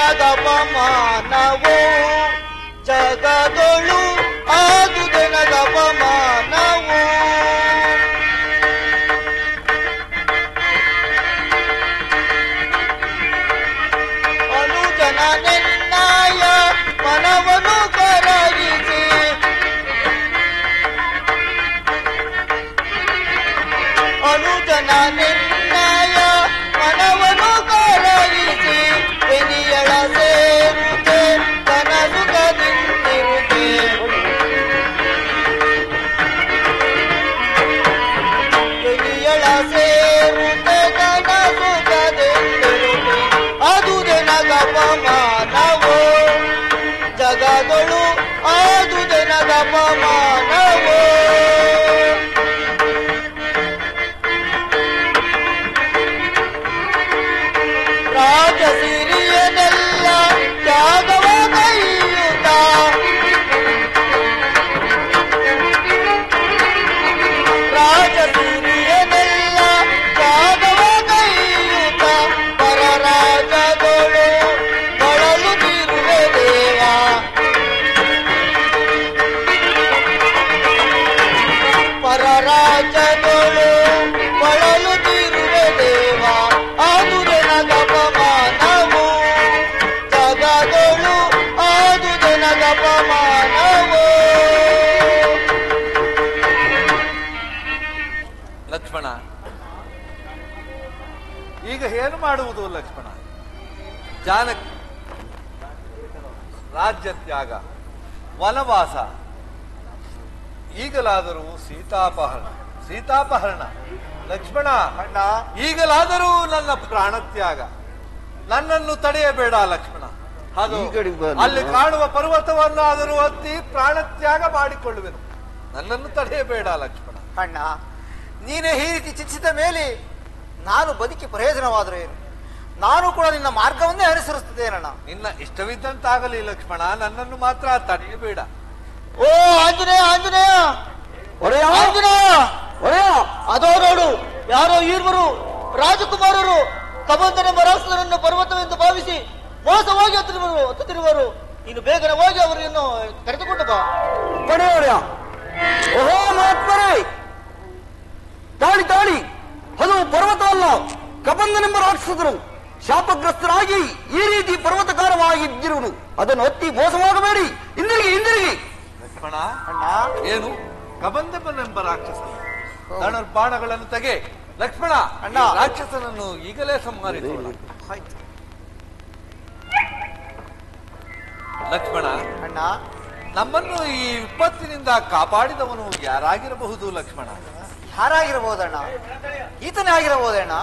ನನಗಪಮಾನವೋ ಜಗದೊಳು ಆದುದೆ ನನಗಪಮಾನವೋ ಅನುಜನ ನಿನ್ನಾಯ ಮನವನ್ನು ಕರಗಿಸಿ ಅನುಜನ ನಿನ್ನಾಯ ಮನವನ್ನು ಕರಗಿಸಿ ಬೆನಿಯಳ ಸೇರುತ್ತೆ ಕನಸುಖದಿಂದಿರುತ್ತೆ ಬೆನಿಯಳ ಸೇರುತ್ತೆ ಕನಸುಖದಿಂದಿರುತ್ತೆ ಅದುದೆ ನಗಪಮಾನವೋ ಜಗದೊಳು ಆದುದೆ ನಗಪಮಾನವೋ ರಾಜಸಿರಿಯನೆಲ್ಲ ತ್ಯಾಗವ ಕೈಯುತ್ತ ರಾಜಸಿರಿಯನೆಲ್ಲ ತ್ಯಾಗವ ಕೈಯುತ್ತ ಪರರಾಜದೊಳು ಬಳಲುತ್ತಿರುವೆ ದೇವ ಪರರಾಜದೊಳು ಬಳಲುತ್ತಿರುವೆ ದೇವ ಆದುದೆ ನಗಪಮಾನವೋ ಜಗದೊಳು ಆದುದೆ ನಗಪಮಾನವೋ. ಲಕ್ಷ್ಮಣ, ಈಗ ಏನು ಮಾಡುವುದು ಲಕ್ಷ್ಮಣ? ಜಾನಕಿ ರಾಜ್ಯ ತ್ಯಾಗ, ವನವಾಸ, ಈಗಲಾದರೂ ಸೀತಾಪಹರಣ ಲಕ್ಷ್ಮಣ, ಅಣ್ಣ ಈಗಲಾದರೂ ನನ್ನ ಪ್ರಾಣತ್ಯಾಗ, ನನ್ನನ್ನು ತಡೆಯಬೇಡ ಲಕ್ಷ್ಮಣ. ಅದು ಅಲ್ಲಿ ಕಾಣುವ ಪರ್ವತವನ್ನಾದರೂ ಹತ್ತಿ ಪ್ರಾಣತ್ಯಾಗ ಮಾಡಿಕೊಳ್ಳುವೆನು, ನನ್ನನ್ನು ತಡೆಯಬೇಡ ಲಕ್ಷ್ಮಣ. ಅಣ್ಣ, ನೀನೇ ಈ ರೀತಿ ಚಿಚ್ಚಿದ ಮೇಲೆ ನಾನು ಬದುಕಿ ಪ್ರಯೋಜನವಾದರೂ ಏನು? ನಾನು ಕೂಡ ನಿನ್ನ ಮಾರ್ಗವನ್ನೇ ಅನುಸರಿಸುತ್ತೇನಣ್ಣ. ನಿನ್ನ ಇಷ್ಟವಿದ್ದಂತಾಗಲಿ ಲಕ್ಷ್ಮಣ, ನನ್ನನ್ನು ಮಾತ್ರ ತಡೆಯಬೇಡ. ಓ ಆಂಜನೇಯ, ಆಂಜನೇಯ, ಆಂಜನೇಯ, ಅದೋ ನೋಡು, ಯಾರೋ ಈರ್ವರು ರಾಜಕುಮಾರರು ಕಬಂದನೆಂಬ ರಾಕ್ಷಸನನ್ನು ಪರ್ವತವೆಂದು ಭಾವಿಸಿ ಮೋಸವಾಗಿ ಹತ್ತುತ್ತಿರುವರು. ನೀನು ಬೇಗನೆ ಹೋಗಿ ಅವರನ್ನು ಕರೆದುಕೊಂಡು ಬಾ. ಓಹೋ ಮಹಾತ್ಮರೇ, ತಾಳಿ ತಾಳಿ, ಅದು ಪರ್ವತವಲ್ಲ, ಕಬಂದನೆಂಬ ರಾಕ್ಷಸರು ಶಾಪಗ್ರಸ್ತರಾಗಿ ಈ ರೀತಿ ಪರ್ವತಕಾರವಾಗಿದ್ದಿರುವುದು. ಅದನ್ನು ಹತ್ತಿ ಮೋಸವಾಗಬೇಡಿ, ಹಿಂದಿರುಗಿ ಹಿಂದಿರುಗಿ. ಲಕ್ಷ್ಮಣ, ಏನು ಕಬಂದನೆಂಬ ರಾಕ್ಷಸ? ಬಾಣಗಳನ್ನು ತೆಗೆ ಲಕ್ಷ್ಮಣ. ರಾಕ್ಷಸನನ್ನು ಈಗಲೇ ಸಂಹರಿಸೋಣ. ಲಕ್ಷ್ಮಣ, ನಮ್ಮನ್ನು ಈ ವಿಪತ್ತಿನಿಂದ ಕಾಪಾಡಿದವನು ಯಾರಾಗಿರಬಹುದು ಲಕ್ಷ್ಮಣ? ಯಾರಾಗಿರಬಹುದಣ್ಣ? ಈತನೇ ಆಗಿರಬಹುದಣ್ಣ.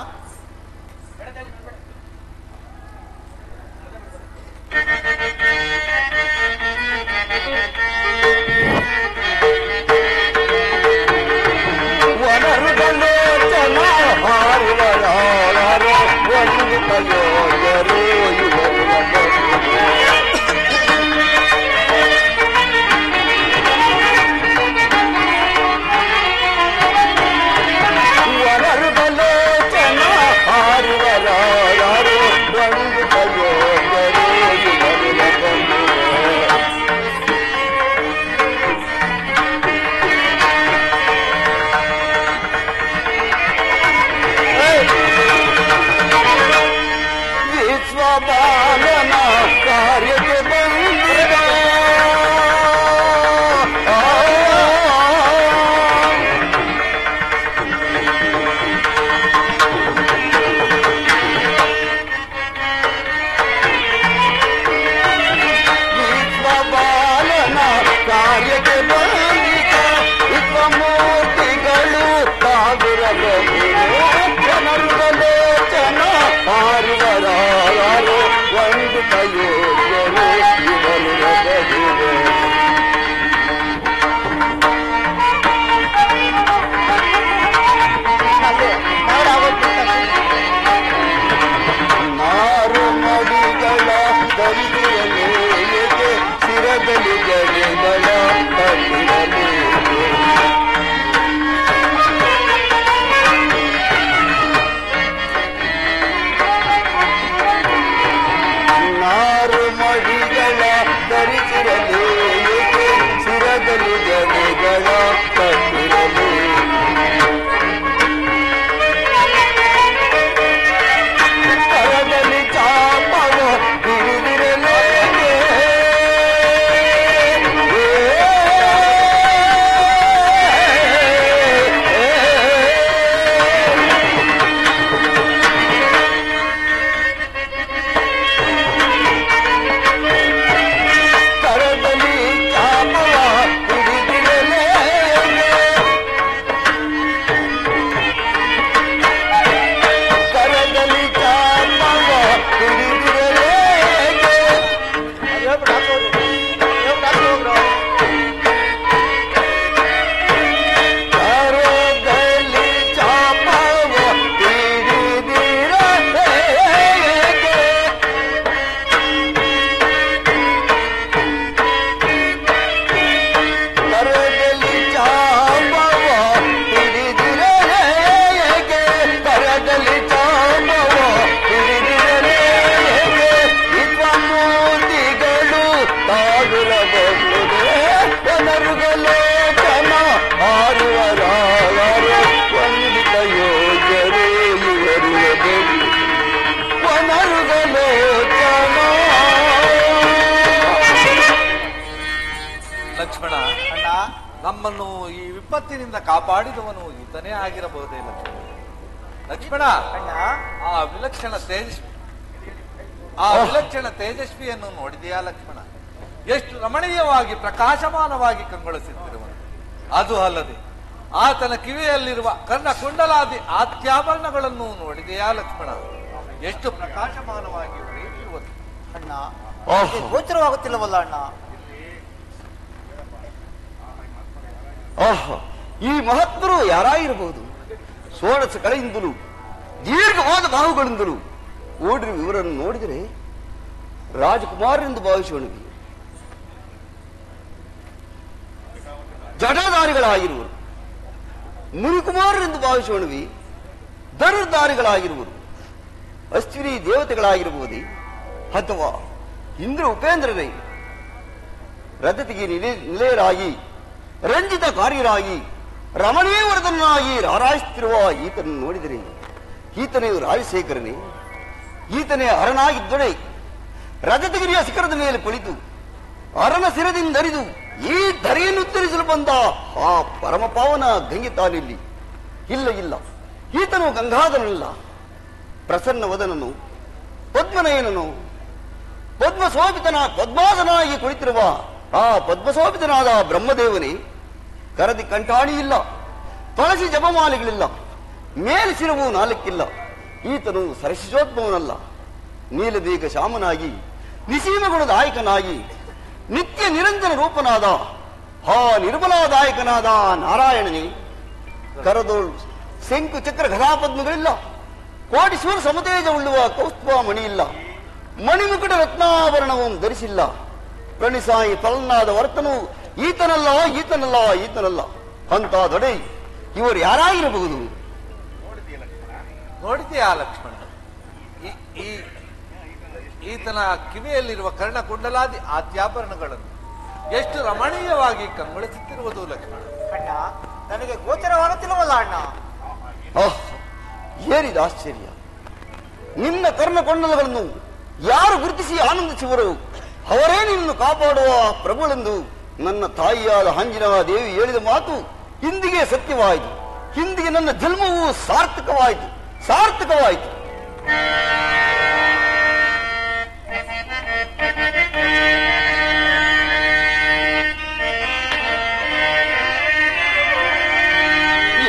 ಲಕ್ಷ್ಮಣ, ಅಣ್ಣ ನಮ್ಮನ್ನು ಈ ವಿಪತ್ತಿನಿಂದ ಕಾಪಾಡಿದವನು ಈತನೇ ಆಗಿರಬಹುದೇ ಲಕ್ಷ್ಮಣ. ಲಕ್ಷ್ಮಣ, ಅಣ್ಣ ಆ ವಿಲಕ್ಷಣ ತೇಜಸ್ವಿಯನ್ನು ನೋಡಿದೆಯಾ ಲಕ್ಷ್ಮಣ? ಎಷ್ಟು ರಮಣೀಯವಾಗಿ ಪ್ರಕಾಶಮಾನವಾಗಿ ಕಂಗೊಳಿಸುತ್ತಿರುವನು. ಅದು ಅಲ್ಲದೆ ಆತನ ಕಿವಿಯಲ್ಲಿರುವ ಕರ್ಣ ಕುಂಡಲಾದಿ ಆತ್ಯಾಭರಣಗಳನ್ನು ನೋಡಿದೆಯಾ ಲಕ್ಷ್ಮಣ? ಎಷ್ಟು ಪ್ರಕಾಶಮಾನವಾಗಿ ಹೊಳೆಯುತ್ತಿರುವುದು. ಅಣ್ಣ ಗೋಚರವಾಗುತ್ತಿಲ್ಲವಲ್ಲ ಅಣ್ಣ. ಈ ಮಹಾತ್ಮರು ಯಾರಾಗಿರಬಹುದು? ಷೋಡಶ ಕಳೆಯಿಂದಲೂ ದೀರ್ಘವಾದ ಬಾಹುಗಳಿಂದಲೂ ಓಡಿರುವ ಇವರನ್ನು ನೋಡಿದರೆ ರಾಜಕುಮಾರರೆಂದು ಭಾವಿಸೋಣವಿ. ಜಟಾಧಾರಿಗಳಾಗಿರುವರು ಮುನಿಕುಮಾರರೆಂದು ಭಾವಿಸೋಣವಿ. ಧನುರ್ಧಾರಿಗಳಾಗಿರುವರು ಅಶ್ವಿನಿ ದೇವತೆಗಳಾಗಿರಬಹುದೇ, ಅಥವಾ ಇಂದ್ರ ಉಪೇಂದ್ರರೇ ರಥತಿಗೆ ನಿಲೆಯರಾಗಿ ರಂಜಿತ ಕಾರ್ಯರಾಗಿ ರಮಣೀಯವರ್ಧನಾಗಿ ರಾರಾಯಿಸುತ್ತಿರುವ ಈತನನ್ನು ನೋಡಿದರೆ ಈತನೇ ರಾಜಶೇಖರನೇ, ಈತನೇ ಅರನಾಗಿದ್ದೊಡೆ ರಜತಗಿರಿಯ ಶಿಖರದ ಮೇಲೆ ಕುಳಿತು ಅರನ ಸಿರದಿಂದರಿದು ಈ ಧರೆಯನ್ನು ಉತ್ತರಿಸಲು ಬಂದ ಆ ಪರಮ ಪಾವನ ಗಂಗೆ ತಾನಿಲ್ಲಿ ಇಲ್ಲ ಇಲ್ಲ. ಈತನು ಗಂಗಾಧರನಲ್ಲ, ಪ್ರಸನ್ನ ವದನನು, ಪದ್ಮನಯನನು, ಪದ್ಮಾಸನಾಗಿ ಕುಳಿತಿರುವ ಆ ಪದ್ಮಶೋಭಿತನಾದ ಬ್ರಹ್ಮದೇವನೇ. ಕರದಿ ಕಂಠಾಣಿ ಇಲ್ಲ, ತುಳಸಿ ಜಪಮಾಲೆಗಳಿಲ್ಲ, ಮೇಲಿಸಿರವು ನಾಲ್ಕಿಲ್ಲ. ಈತನು ಸರಸಿಜೋದ್ಭವನಲ್ಲ, ನೀಲಬೇಗ ಶಾಮನಾಗಿ ನಿಸೀಮಗುಣದ ಆಯಕನಾಗಿ ನಿತ್ಯ ನಿರಂಜನ ರೂಪನಾದ ಆ ನಿರ್ಮಲಾದಾಯಕನಾದ ನಾರಾಯಣನೇ. ಕರದೋಳು ಶಂಕು ಚಕ್ರ ಗದಾಪದ್ಮಗಳಿಲ್ಲ, ಕೋಟೀಶ್ವರ ಸಮತೇಜ ಉಳ್ಳುವ ಕೌಸ್ತುಭ ಮಣಿ ಇಲ್ಲ, ಮಣಿಮುಕುಟ ರತ್ನಾಭರಣವೂ ಧರಿಸಿಲ್ಲ. ಪ್ರಣಿಸಾಯಿ ತಲನಾದ ವರ್ತನು ಈತನಲ್ಲ ಈತನಲ್ಲ ಈತನಲ್ಲ ಅಂತ ದೊಡೆ ಇವರು ಯಾರಾಗಿರಬಹುದು? ನೋಡಿದೆಯಾ ಲಕ್ಷ್ಮಣ? ಈತನ ಕಿವಿಯಲ್ಲಿರುವ ಕರ್ಣ ಕುಂಡಲಾದಿ ಆತ್ಯಾಭರಣಗಳನ್ನು ಎಷ್ಟು ರಮಣೀಯವಾಗಿ ಕಂಗೊಳಿಸುತ್ತಿರುವುದು ಲಕ್ಷ್ಮಣ. ಅಣ್ಣ ನನಗೆ ಗೋಚರವಾಗುತ್ತಿಲ್ಲವಲ್ಲ ಅಣ್ಣ. ಏನಿದ ಆಶ್ಚರ್ಯ! ನಿನ್ನ ಕರ್ಣಕೊಂಡಲಗಳನ್ನು ಯಾರು ಗುರುತಿಸಿ ಆನಂದಿಸುವರು ಅವರೇ ನಿನ್ನನ್ನು ಕಾಪಾಡುವ ಪ್ರಭುಳೆಂದು ನನ್ನ ತಾಯಿಯಾದ ಅಂಜನಾ ದೇವಿ ಹೇಳಿದ ಮಾತು ಇಂದಿಗೆ ಸತ್ಯವಾಯಿತು. ಇಂದಿಗೆ ನನ್ನ ಜನ್ಮವು ಸಾರ್ಥಕವಾಯಿತು.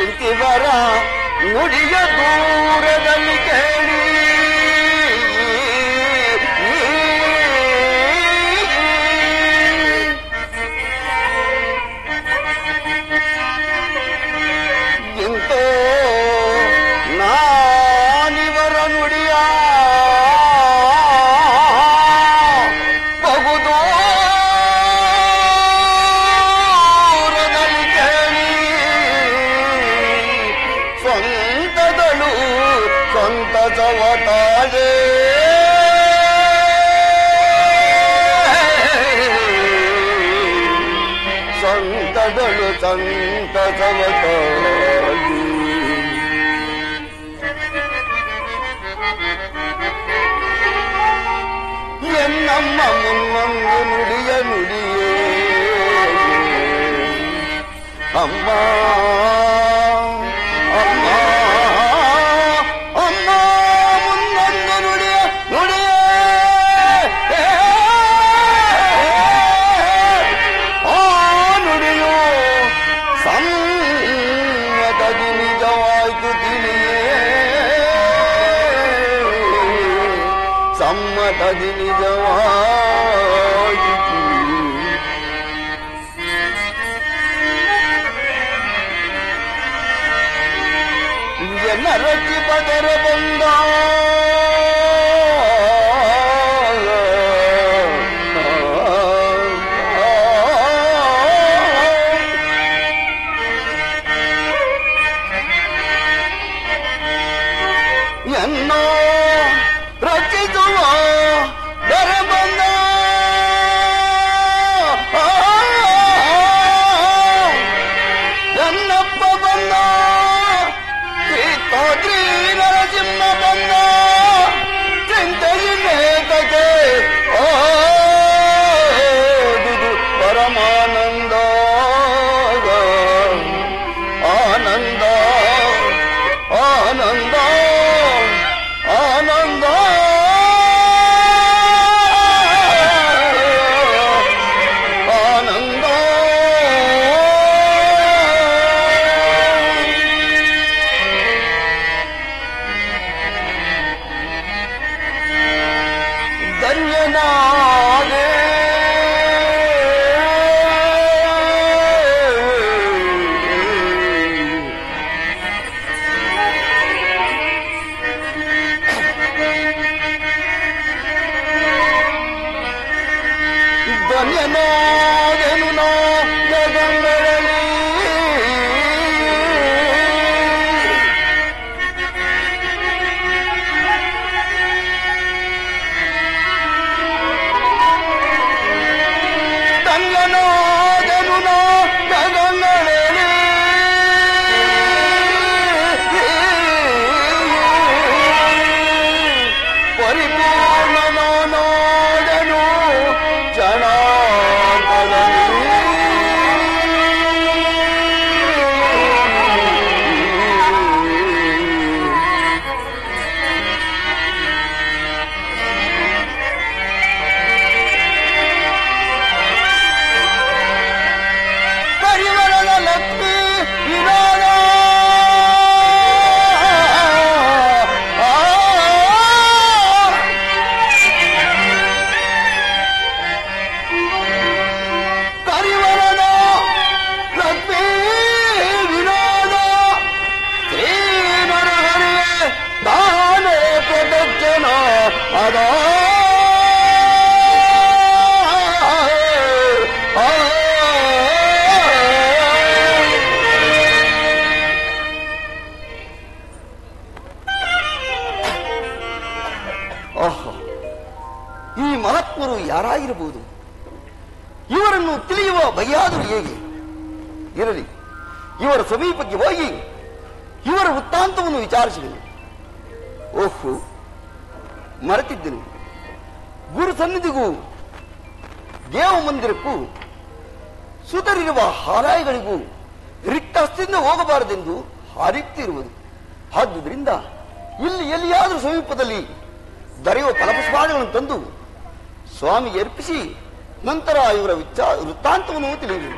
ಇಂತಿವರ ನುಡಿಯ ದೂರದಲ್ಲಿ ಕೇಳಿ ಇಂತೋ ನಾನಿವರ ನುಡಿಯ ಬಹುದೂರದಲ್ಲಿ ಕೇಳಿ ಸ್ವಂತದಳು ಸಂತಸವತಾಳೆ ಸಂತದಳು ಸಂತಸವತಾಳೆ. ಎನ್ನಮ್ಮ ಮುನ್ನೊಂದು ನುಡಿಯ ನುಡಿಯೇ ಅಮ್ಮ ಅಮ್ಮ ಅಮ್ಮ ಮುನ್ನೊಂದು ನುಡಿಯ ನುಡಿಯೇ ಆ ನುಡಿಯು ಸಮ್ಮತದಿ ನಿಜವಾಯ್ತು ತಿಳಿಯೇ ಸಮ್ಮತದಿ ನಿಜವಾಯಿತು. ಜನರತಿ ಬದರ ಬಂದ ಎನ್ನೋ ರಚಿಸುವ ದರ ಬಂದ ಎನ್ನಪ್ಪ ಬಂದ ಶ್ರೀ ನರಸಿಂಹ ಬಂದ ಆನಂದ ಆನಂದ ಆನಂದ ಆನಂದ ಆನಂದ ಧನ್ಯನಾದೆ ಧನ್ಯನಾದೆನು ನಾ ಜಗಗಳಲ್ಲಿ ಧನ್ಯನಾದೆನು ನಾ ಜಗಗಳಲ್ಲಿ ಪರಿಪೂರ್ಣನಾದೆನು ಪರಿವರದ ಲಕ್ಷ್ಮೀ ವಿನೋದ ಪರಿವರದ ಲಕ್ಷ್ಮೀ ವಿನೋದ ಶ್ರೀ ನರಹರಿಯೇ ತಾನೇ ಪ್ರದಕ್ಷಿಣ ಅದ ಈ ಮಹಾತ್ಮರು ಯಾರಾಗಿರಬಹುದು? ಇವರನ್ನು ತಿಳಿಯುವ ಬಗೆಯಾದರೂ ಹೇಗೆ? ಇರಲಿ, ಇವರ ಸಮೀಪಕ್ಕೆ ಹೋಗಿ ಇವರ ವೃತ್ತಾಂತವನ್ನು ವಿಚಾರಿಸಿದೆನು. ಓಹೋ, ಮರೆತಿದ್ದೆನು. ಗುರು ಸನ್ನಿಧಿಗೂ ದೇವ ಮಂದಿರಕ್ಕೂ ಸುತರಿರುವ ಹಾರಾಯಿಗಳಿಗೂ ರಿಕ್ತಹಸ್ತಿಯಿಂದ ಹೋಗಬಾರದೆಂದು ಹಾರಿತ್ತಿರುವುದು. ಆದುದರಿಂದ ಇಲ್ಲಿ ಎಲ್ಲಿಯಾದರೂ ಸಮೀಪದಲ್ಲಿ ದೊರೆಯುವ ಫಲಪುಷ್ಪಾದಿಗಳನ್ನು ತಂದು ಸ್ವಾಮಿಗೆ ಅರ್ಪಿಸಿ ನಂತರ ಇವರ ವೃತ್ತಾಂತವನ್ನು ತಿಳಿಯುವುದು.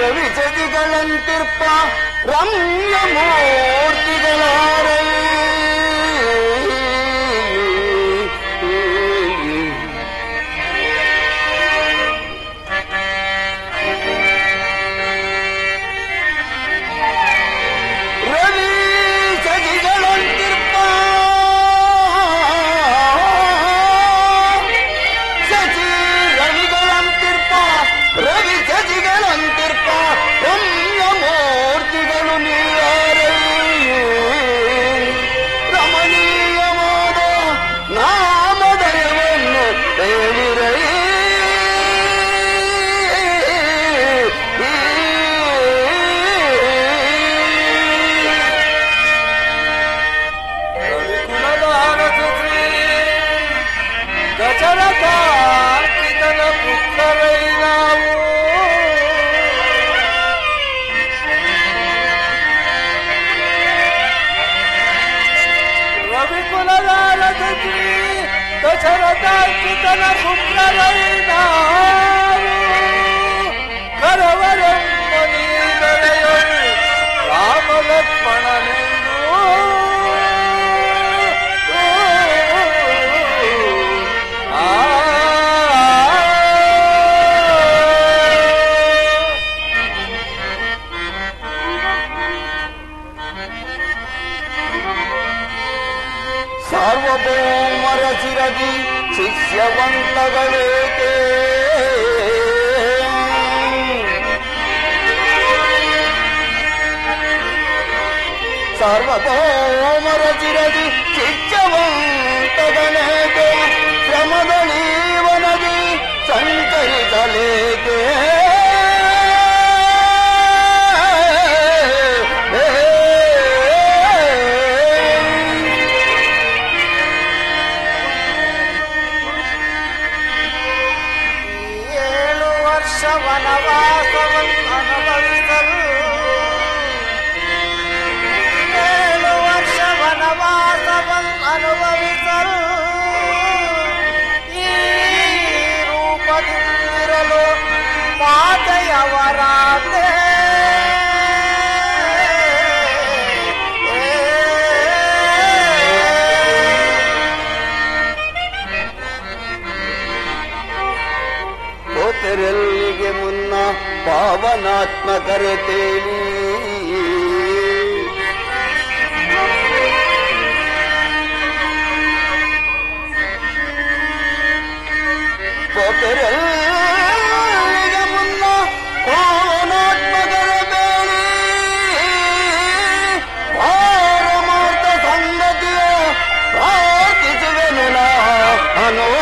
ರವಿಚದಿಗಳಂತಿರ್ಪ ರಮ್ಯ ಮೂರ್ತಿಗಳಾರೈ ರವಿ ಚಜಿಗಳಂತಿರ್ಪ ರಮ್ಯ ಮೂರ್ತಿಗಳು ನೀರೇ ಸಾರ್ವಭೌಮರ ಚಿರದಿ ಶಿಷ್ಯವಂತಗಳೇಕೆ ಸಾರ್ವಭೌಮರ ಚಿರದಿ ಶಿಷ್ಯವಂತಗಳೇಕೆ ಶ್ರಮಗಳೀವನದಿ ಸಂಚರಿಸಲೇಕೆ ವನವಾಸವನ್ನು ಅನುಭವಿಸಲು 7 ವರ್ಷ ವನವಾಸವನ್ನು ಅನುಭವಿಸಲು ಈ ರೂಪದಿಂದಿರಲು ಮಾತೆಯವರಾದೆ ಕೋತೆರೆಲ್ಲಿಗೆ ಮುನ್ನ ಪಾವನಾತ್ಮಕರೆ ತೇಲಿ ಕೋತೆರೆಲ್ಲಿಗೆ ಮುನ್ನ ಪಾವನಾತ್ಮಕರೆ ಬೇಳಿ ಪಾರಮಾರ್ಥ ಸಂಗತಿಯ ಪ್ರಾರ್ಥಿಸುವೆನು ನಾ ಅನ್ನುವ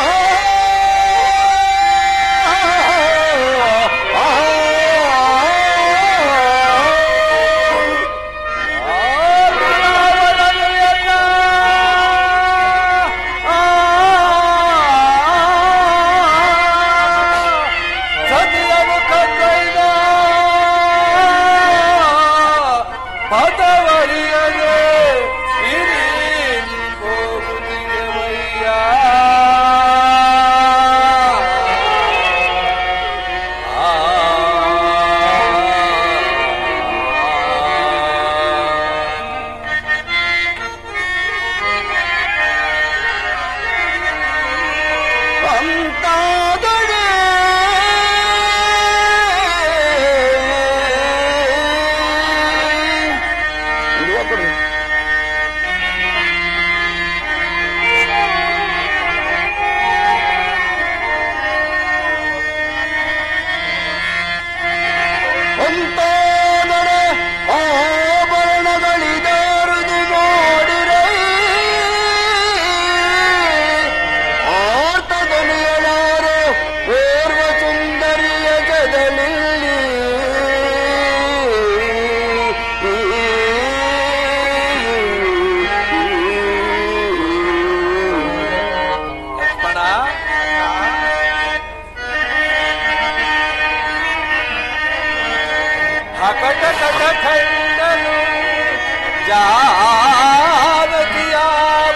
ಜಾನಕಿಯ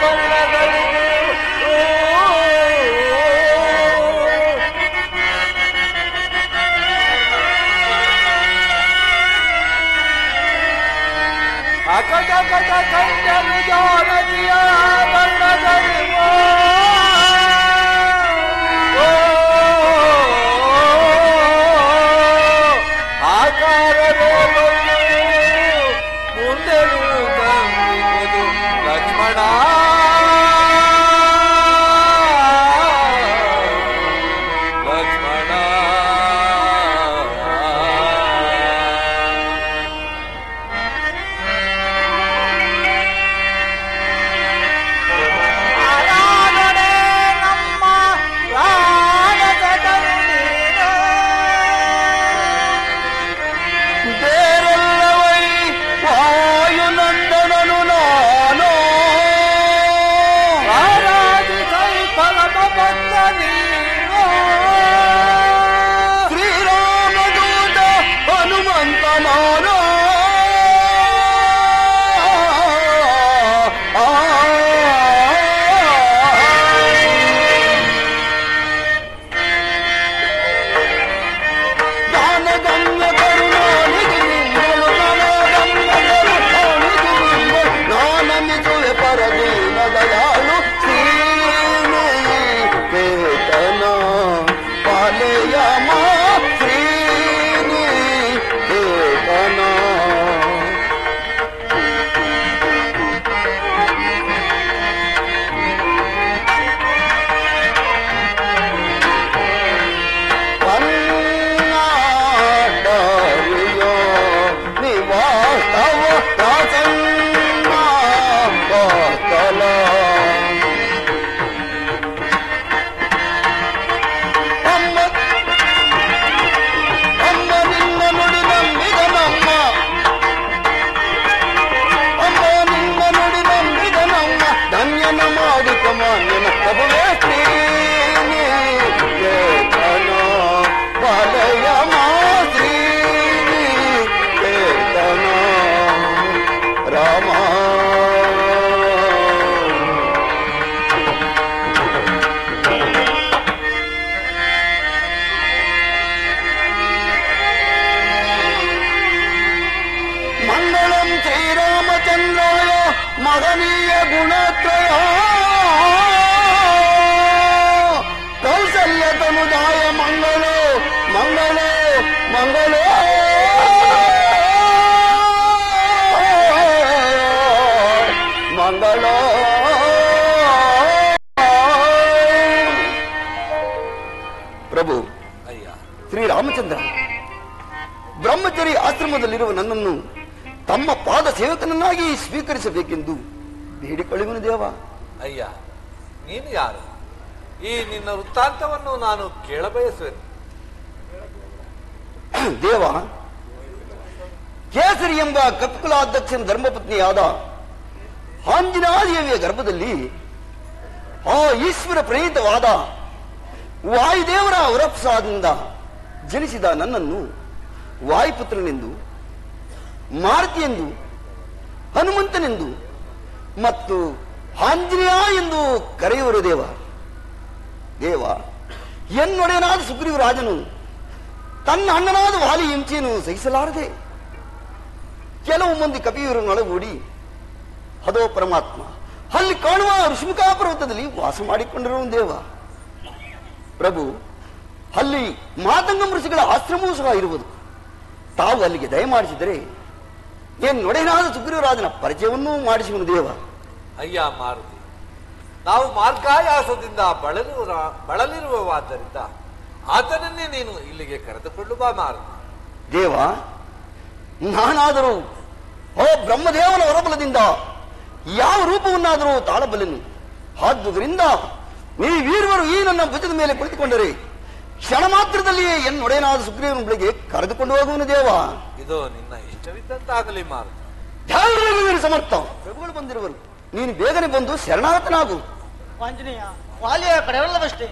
ಬಣ್ಣಗಳಿಗೆ ಅಕಟ ಕಟ ಕಂಡನು ಜಾನಕಿಯ ಬಣ್ಣಗಳಿಗೂ ಆಕಾರವೇ ಮುಂದೆನು ತಂದಿರುವುದು ಲಕ್ಷ್ಮಣ ಲಕ್ಷ್ಮಣ ಶ್ರೀರಾಮಚಂದ್ರಾಯ ಮಹನೀಯ ಗುಣತ್ರಯ ಕೌಸಲ್ಯ ತನುದಾಯ ಮಂಗಳೋ ಮಂಗಳೋ ಮಂಗಳೋ ಮಂಗಳೋ. ಪ್ರಭು ಅಯ್ಯ, ಶ್ರೀರಾಮಚಂದ್ರ, ಬ್ರಹ್ಮಚರಿ ಆಶ್ರಮದಲ್ಲಿರುವ ನನ್ನನ್ನು ತಮ್ಮ ಪಾದ ಸೇವಕನನ್ನಾಗಿ ಸ್ವೀಕರಿಸಬೇಕೆಂದು ಬೇಡಿಕೊಳ್ಳುವನು ದೇವ. ಅಯ್ಯ, ನೀನು ಯಾರು? ಈ ನಿನ್ನ ವೃತ್ತಾಂತವನ್ನು ನಾನು ಕೇಳಬಯಸುವೆನು. ದೇವ, ಕೇಸರಿ ಎಂಬ ಕಪಿಕುಲಾಧ್ಯಕ್ಷನ ಧರ್ಮಪತ್ನಿಯಾದ ಆಂಜನೇಯದೇವಿಯ ಗರ್ಭದಲ್ಲಿ ಆ ಈಶ್ವರ ಪ್ರಣೀತವಾದ ವಾಯುದೇವರ ವರಪ್ರಸಾದದಿಂದ ಜನಿಸಿದ ನನ್ನನ್ನು ವಾಯುಪುತ್ರನೆಂದು, ಮಾರುತಿ ಎಂದು, ಹನುಮಂತನೆಂದು ಮತ್ತು ಆಂಜನೇಯ ಎಂದು ಕರೆಯುವರು ದೇವ. ದೇವ, ಎನ್ನೊಡೆಯನಾದ ಸುಗ್ರೀವರಾಜನು ತನ್ನ ಅಣ್ಣನಾದ ವಾಲಿ ಹಿಂಸೆಯನ್ನು ಸಹಿಸಲಾರದೆ ಕೆಲವು ಮಂದಿ ಕಪಿಯವರನ್ನೊಳಗೂಡಿ ಅದೋ ಪರಮಾತ್ಮ ಅಲ್ಲಿ ಕಾಣುವ ಋಷಿಮುಖ ಪರ್ವತದಲ್ಲಿ ವಾಸ ಮಾಡಿಕೊಂಡಿರುವ ದೇವ. ಪ್ರಭು, ಅಲ್ಲಿ ಮಾತಂಗಂ ಋಷಿಗಳ ಆಶ್ರಮವೂ ಸಹ ಇರುವುದು. ತಾವು ಅಲ್ಲಿಗೆ ದಯಮಾಡಿಸಿದರೆ ಎನ್ನೊಡೆಯನಾದ ಸುಗ್ರೀವರಾಜನ ಪರಿಚಯವನ್ನೂ ಮಾಡಿಸುವನು ದೇವ. ಅಯ್ಯ ಮಾರುತಿ, ನಾವು ಮಾರ್ಗಾಯಾಸದಿಂದ ಬಳಲಿರುವವಾದ್ದರಿಂದ ಆತನನ್ನೇ ನೀನು ಇಲ್ಲಿಗೆ ಕರೆದುಕೊಂಡು ಬಾ ಮಾರುತಿ. ದೇವ, ನಾನಾದರೂ ಓ ಬ್ರಹ್ಮದೇವನ ಹೊರಬಲದಿಂದ ಯಾವ ರೂಪವನ್ನಾದರೂ ತಾಳಬಲ್ಲೆನು. ಆದುದರಿಂದ ನೀವೀರ್ವರು ಈ ನನ್ನ ಭುಜದ ಮೇಲೆ ಕುಳಿತುಕೊಂಡರೆ ಕ್ಷಣ ಮಾತ್ರದಲ್ಲಿಯೇ ಎನ್ನೊಡೆಯನಾದ ಸುಗ್ರೀವನ ಬಳಿಗೆ ಕರೆದುಕೊಂಡು ಹೋಗುವನು ದೇವ. ಇದು ನಿನ್ನ ಇಷ್ಟವಿದ್ದಂತಾಗಲಿ ಮಾರುತಿ. ಧ್ಯಾನದಲ್ಲಿ ಸಮರ್ಥ ಪ್ರಭುಗಳು ಬಂದಿರುವರು. ನೀನು ಬೇಗನೆ ಬಂದು ಶರಣಾಗತನಾಗು. ಆಂಜನೇಯ, ವಾಲಿಯ ಕಡೆಯವಲ್ಲವಷ್ಟೇ.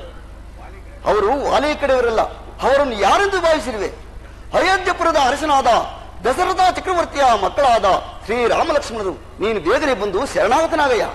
ಅವರು ವಾಲಿಯ ಕಡೆಯವರಲ್ಲ. ಅವರನ್ನು ಯಾರೆಂದು ಭಾವಿಸಿರುವೆ? ಅಯೋಧ್ಯಪುರದ ಅರಸನಾದ ದಶರಥ ಚಕ್ರವರ್ತಿಯ ಮಕ್ಕಳಾದ ಶ್ರೀರಾಮಲಕ್ಷ್ಮಣರು. ನೀನು ಬೇಗನೆ ಬಂದು ಶರಣಾಗತನಾಗಯ್ಯ.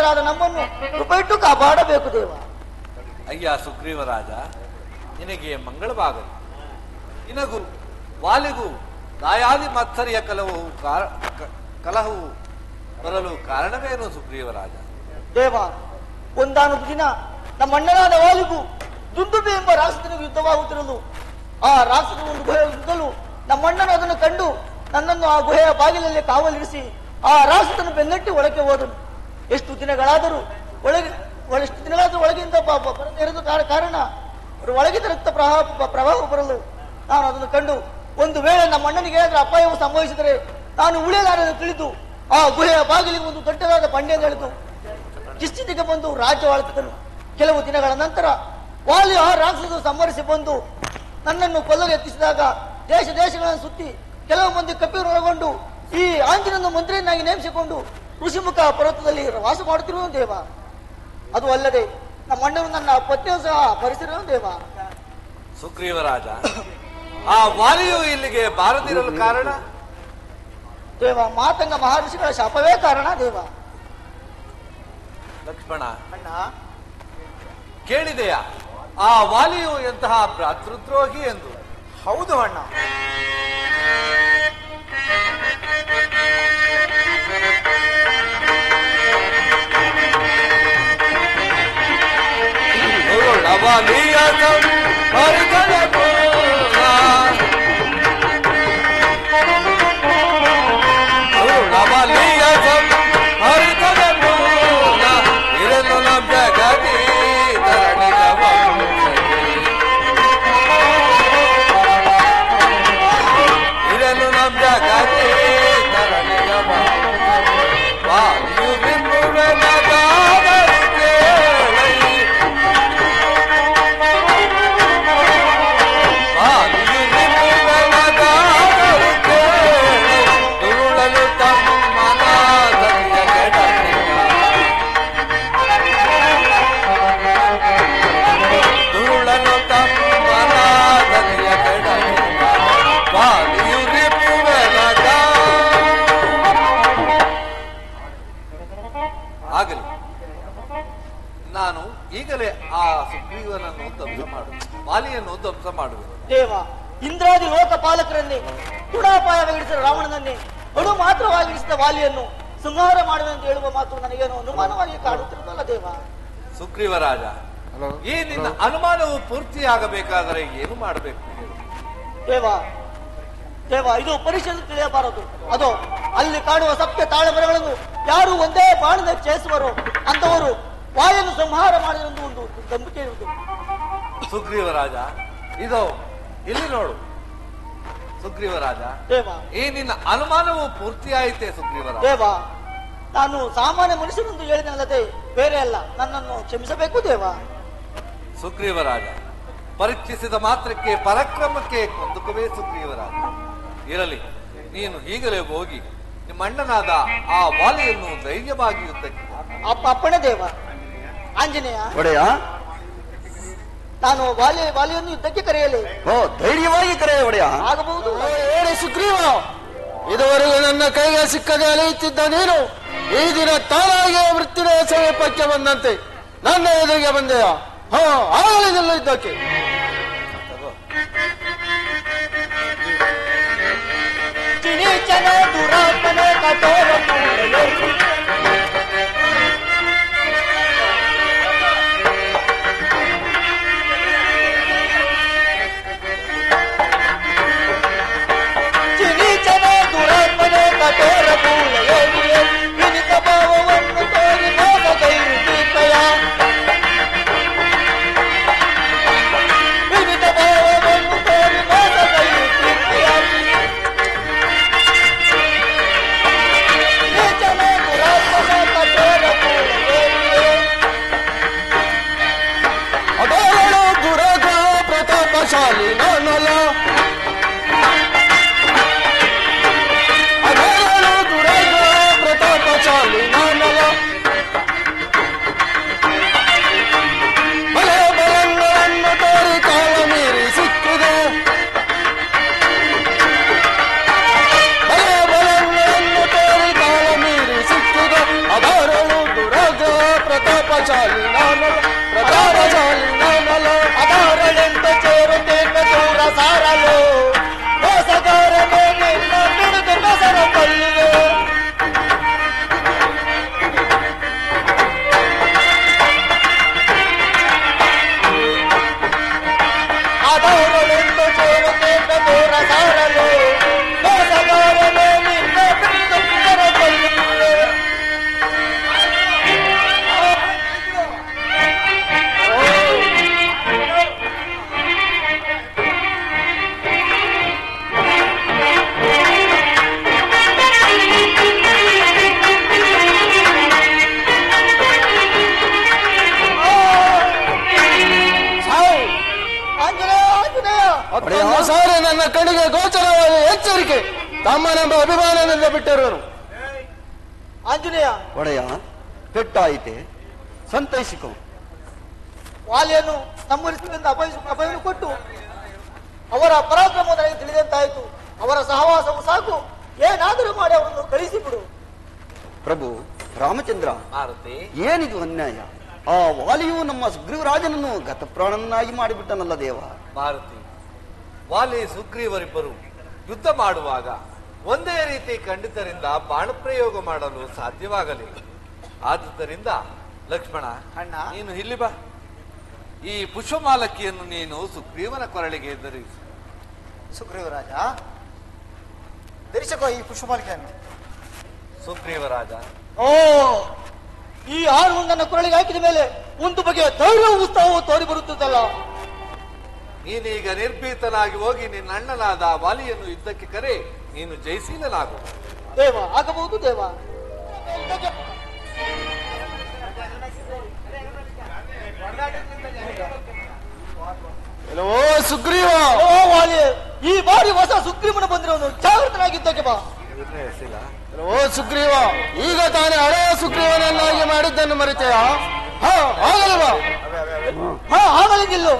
ಪುತ್ರರಾದ ನಮ್ಮನ್ನು ಕೃಪೆಯಿಟ್ಟು ಕಾಪಾಡಬೇಕು ದೇವ. ಅಯ್ಯ ಸುಗ್ರೀವರಾಜ, ನಿನಗೆ ಮಂಗಳವಾಗಲಿ. ನಿನಗೂ ವಾಲಿಗೂ ದಾಯಾದಿ ಮತ್ಸರಿಯ ಕಲಹವು ಬರಲು ಕಾರಣವೇನು ಸುಗ್ರೀವರಾಜ? ದೇವ, ಒಂದಾನೊಂದು ದಿನ ನಮ್ಮ ಅಣ್ಣನಾದ ವಾಲಿಗೂ ದುಂದುಬಿ ಎಂಬ ರಾಕ್ಷಸನಿಗೆ ಯುದ್ಧವಾಗುತ್ತಿರಲು ಆ ರಾಕ್ಷಸನ ಒಂದು ಗುಹೆ ಯುದ್ಧಲು ನಮ್ಮಣ್ಣನು ಅದನ್ನು ಕಂಡು ನನ್ನನ್ನು ಆ ಗುಹೆಯ ಬಾಗಿಲಲ್ಲಿ ಕಾವಲಿರಿಸಿ ಆ ರಾಕ್ಷಸನ ಬೆನ್ನಟ್ಟಿ ಒಳಗೆ ಹೋದನು. ಎಷ್ಟು ದಿನಗಳಾದರೂ ಒಳಗಿಂದ ಬರದಿರದ ಕಾರಣ ಒಳಗಿದ ರಕ್ತ ಪ್ರವಾಹ ಬರಲು ನಾನು ಅದನ್ನು ಕಂಡು ಒಂದು ವೇಳೆ ನಮ್ಮ ಅಣ್ಣನಿಗೆ ಏನಾದರೂ ಅಪಾಯವು ಸಂಭವಿಸಿದರೆ ನಾನು ಉಳಿಯಲಾರನ್ನು ತಿಳಿದು ಆ ಗುಹೆಯ ಬಾಗಿಲಿಗೆ ಒಂದು ದೊಡ್ಡದಾದ ಬಂಡೆಯನ್ನು ಎಳೆದು ಕಿಷ್ಟಿಗೆ ಬಂದು ರಾಜ್ಯ ಆಳುತ್ತಿದ್ದನು. ಕೆಲವು ದಿನಗಳ ನಂತರ ವಾಲಿ ಆ ರಾಕ್ಷಸರು ಸಂಹರಿಸಿ ಬಂದು ನನ್ನನ್ನು ಕೊಲ್ಲಲು ಯತ್ನಿಸಿದಾಗ ದೇಶಗಳನ್ನು ಸುತ್ತಿ ಕೆಲವು ಮಂದಿ ಕಪಿಯರೊಳಗೊಂಡು ಈ ಆಂಜನೇಯನ ಮಂತ್ರಿಯನ್ನಾಗಿ ನೇಮಿಸಿಕೊಂಡು ಋಷಿಮುಖ ಪರ್ವತದಲ್ಲಿ ವಾಸ ಮಾಡುತ್ತಿರುವ ದೇವ. ಅದು ಅಲ್ಲದೆ ನಮ್ಮ ಅಣ್ಣನು ನನ್ನ ಪತ್ನಿಯು ಸಹ ಪರಿಸಿರುವ ದೇವ. ಸುಗ್ರೀವರಾಜ, ಆ ವಾಲಿಯು ಇಲ್ಲಿಗೆ ಬಾರದಿರಲು ಕಾರಣ? ದೇವ, ಮಾತಂಗ ಮಹರ್ಷಿಗಳ ಶಾಪವೇ ಕಾರಣ ದೇವ. ಲಕ್ಷ್ಮಣ, ಅಣ್ಣ, ಕೇಳಿದೆಯಾ ಆ ವಾಲಿಯು ಎಂತಹ ಭ್ರಾತೃದ್ರೋಹಿ ಎಂದು? ಹೌದು ಅಣ್ಣ. ಆಗಲಿ, ನಾನು ಈಗಲೇ ಆ ಸುಗ್ರೀವನನ್ನು ಧ್ವಂಸ ವಾಲಿಯನ್ನು ಧ್ವಂಸ ಮಾಡುವೆ. ದೇವ, ಇಂದ್ರಾದಿ ಲೋಕಪಾಲಕರನ್ನೇ ತುಡಾಪಾಯವಾಗಿಡಿಸಿದ ರಾವಣನನ್ನೇ ಅಣು ಮಾತ್ರವಾಗಿಡಿಸಿದ ವಾಲಿಯನ್ನು ಸಂಹಾರ ಮಾಡುವಂತ ಹೇಳುವ ಮಾತು ನನಗೇನು ಅನುಮಾನವಾಗಿ ಕಾಡುತ್ತಿರುತ್ತಲ್ಲ ದೇವ. ಸುಗ್ರೀವರಾಜ, ಈ ನಿನ್ನ ಅನುಮಾನವು ಪೂರ್ತಿಯಾಗಬೇಕಾದರೆ ಏನು ಮಾಡಬೇಕು? ದೇವ, ಇದು ಪರಿಶೀಲನೆ ತಿಳಿಯಬಾರದು. ಅದು ಅಲ್ಲಿ ಕಾಣುವ ಸತ್ಯ ತಾಳಮರಗಳನ್ನು ಯಾರು ಒಂದೇ ಬಾಣದ ಚೇಸುವರೋ ಅಂತವರು ವಾಯನ್ನು ಸಂಹಾರ ಮಾಡಿದ ಒಂದು ನಂಬಿಕೆ ಇರುವುದು. ಸುಗ್ರೀವರಾಜ, ಇದು ಇಲ್ಲಿ ನೋಡು. ಸುಗ್ರೀವರಾಜ, ಈ ನಿನ್ನ ಅನುಮಾನವು ಪೂರ್ತಿಯಾಯಿತೆ ಸುಗ್ರೀವರಾಜ. ದೇವ, ನಾನು ಸಾಮಾನ್ಯ ಮನುಷ್ಯನೆಂದು ಹೇಳಿದನಲ್ಲದೆ ಬೇರೆ ಅಲ್ಲ, ನನ್ನನ್ನು ಕ್ಷಮಿಸಬೇಕು ದೇವ. ಸುಗ್ರೀವರಾಜ, ಪರೀಕ್ಷಿಸಿದ ಮಾತ್ರಕ್ಕೆ ಪರಾಕ್ರಮಕ್ಕೆ ಕೊಂದುಕವೇ ಸುಗ್ರೀವರಾಜ. ಇರಲಿ, ನೀನು ಈಗಲೇ ಹೋಗಿ ನಿಮ್ಮ ಅಣ್ಣನಾದ ಆ ವಾಲಿಯನ್ನು ಧೈರ್ಯವಾಗಿ ಯುದ್ಧಕ್ಕೆ. ಅಪ್ಪಣೆ ದೇವ. ಆಂಜನೇಯ, ಒಡೆಯ, ನಾನು ವಾಲಿಯನ್ನು ಯುದ್ಧಕ್ಕೆ ಕರೆಯಲಿ. ಧೈರ್ಯವಾಗಿ ಕರೆಯ ಒಡೆಯ. ಆಗಬಹುದು. ಸುಗ್ರೀವ, ಇದುವರೆಗೂ ನನ್ನ ಕೈಗೆ ಸಿಕ್ಕದೆ ಅಲೆಯುತ್ತಿದ್ದ ನೀನು ಈ ದಿನ ತಾನಾಗಿಯೇ ವೃತ್ತಿನ ಸಮೀಪಕ್ಕೆ ಬಂದಂತೆ ನನ್ನ ಎದುರಿಗೆ ಬಂದೆಯ. ಆಗಲಿಲ್ಲ ಯುದ್ಧಕ್ಕೆ. ದುರಾತ್ಮನೆ ಕಠೋರ ದುರಾತ್ಮನೆ ಕಠೋರ ವಿನಿತ ಭಾವವನ್ನು ತೋರಿ ಮೋಸಗೈರುತ್ತೀಯ. ವಿನಿತ ಭಾವವನ್ನು ತೋರಿ ಮೋಸಗೈರುತ್ತೀಯ. ತಮ್ಮನೆಂಬ ಅಭಿಮಾನದಿಂದ ಬಿಟ್ಟಿರುವನು. ಆಂಜನೇಯ, ಒಡೆಯ, ಪೆಟ್ಟಾಯಿತೆ, ಸಂತೈಸಿಕೋ. ವಾಲಿಯನ್ನು ನಮ್ಮೂರಿಸಿನಿಂದ ಅಭಯವನ್ನು ಕೊಟ್ಟು ಅವರ ಪರಾಕ್ರಮ ನನಗೆ ತಿಳಿದಂತಾಯಿತು. ಅವರ ಸಹವಾಸವು ಸಾಕು, ಏನಾದರೂ ಮಾಡಿ ಅವರನ್ನು ಕಳಿಸಿಬಿಡು. ಪ್ರಭು ರಾಮಚಂದ್ರ, ಮಾರುತಿ, ಏನಿದು ಅನ್ಯಾಯ? ಆ ವಾಲಿಯು ನಮ್ಮ ಸುಗ್ರೀವರಾಜನನ್ನು ಗತಪ್ರಾಣನಾಗಿ ಮಾಡಿಬಿಟ್ಟನಲ್ಲ ದೇವ. ಮಾರುತಿ, ವಾಲಿ ಸುಗ್ರೀವರಿಬ್ಬರು ಯುದ್ಧ ಮಾಡುವಾಗ ಒಂದೇ ರೀತಿ ಖಂಡಿತರಿಂದ ಬಾಣಪ್ರಯೋಗ ಮಾಡಲು ಸಾಧ್ಯವಾಗಲಿಲ್ಲ. ಆದುದರಿಂದ ಲಕ್ಷ್ಮಣ, ಅಣ್ಣ, ನೀನು ಇಲ್ಲಿ ಬಾ. ಈ ಪುಷ್ಪಮಾಲಕಿಯನ್ನು ನೀನು ಸುಗ್ರೀವನ ಕೊರಳಿಗೆ ಧರಿಸು. ಸುಗ್ರೀವರಾಜ, ಧರಿಸಿಕೋ ಈ ಪುಷ್ಪಮಾಲಿಕೆಯನ್ನು. ಸುಗ್ರೀವರಾಜ, ಓ, ಈ ಹಾರು ನನ್ನ ಕೊರಳಿಗೆ ಹಾಕಿದ ಮೇಲೆ ಒಂದು ಬಗೆಯ ಧೈರ್ಯ ಉತ್ಸಾಹವು ತೋರಿ ಬರುತ್ತದಲ್ಲ. ನೀನೀಗ ನಿರ್ಭೀತನಾಗಿ ಹೋಗಿ ನಿನ್ನ ಅಣ್ಣನಾದ ವಾಲಿಯನ್ನು ಯುದ್ಧಕ್ಕೆ ಕರೆ, ನೀನು ಜಯಶೀಲನಾಗು. ದೇವ, ಆಗಬಹುದು ದೇವ. ಓ ಸುಗ್ರೀವ, ಓ ವಾಲಿ, ಈ ಬಾರಿ ಹೊಸ ಸುಗ್ರೀವನ ಬಂದಿರೋನು, ಜಾಗೃತನಾಗಿದ್ದಕ್ಕೆ ಬಾ. ಓ ಸುಗ್ರೀವ, ಈಗ ತಾನೇ ಹಳೆಯ ಸುಗ್ರೀವನನ್ನಾಗಿ ಮಾಡಿದ್ದನ್ನು ಮರಿತೆಯ? ಹಾ, ಆಗಲ್ವಾ? ಹಾ, ಆಗಲಿ ನಿಲ್ಲು.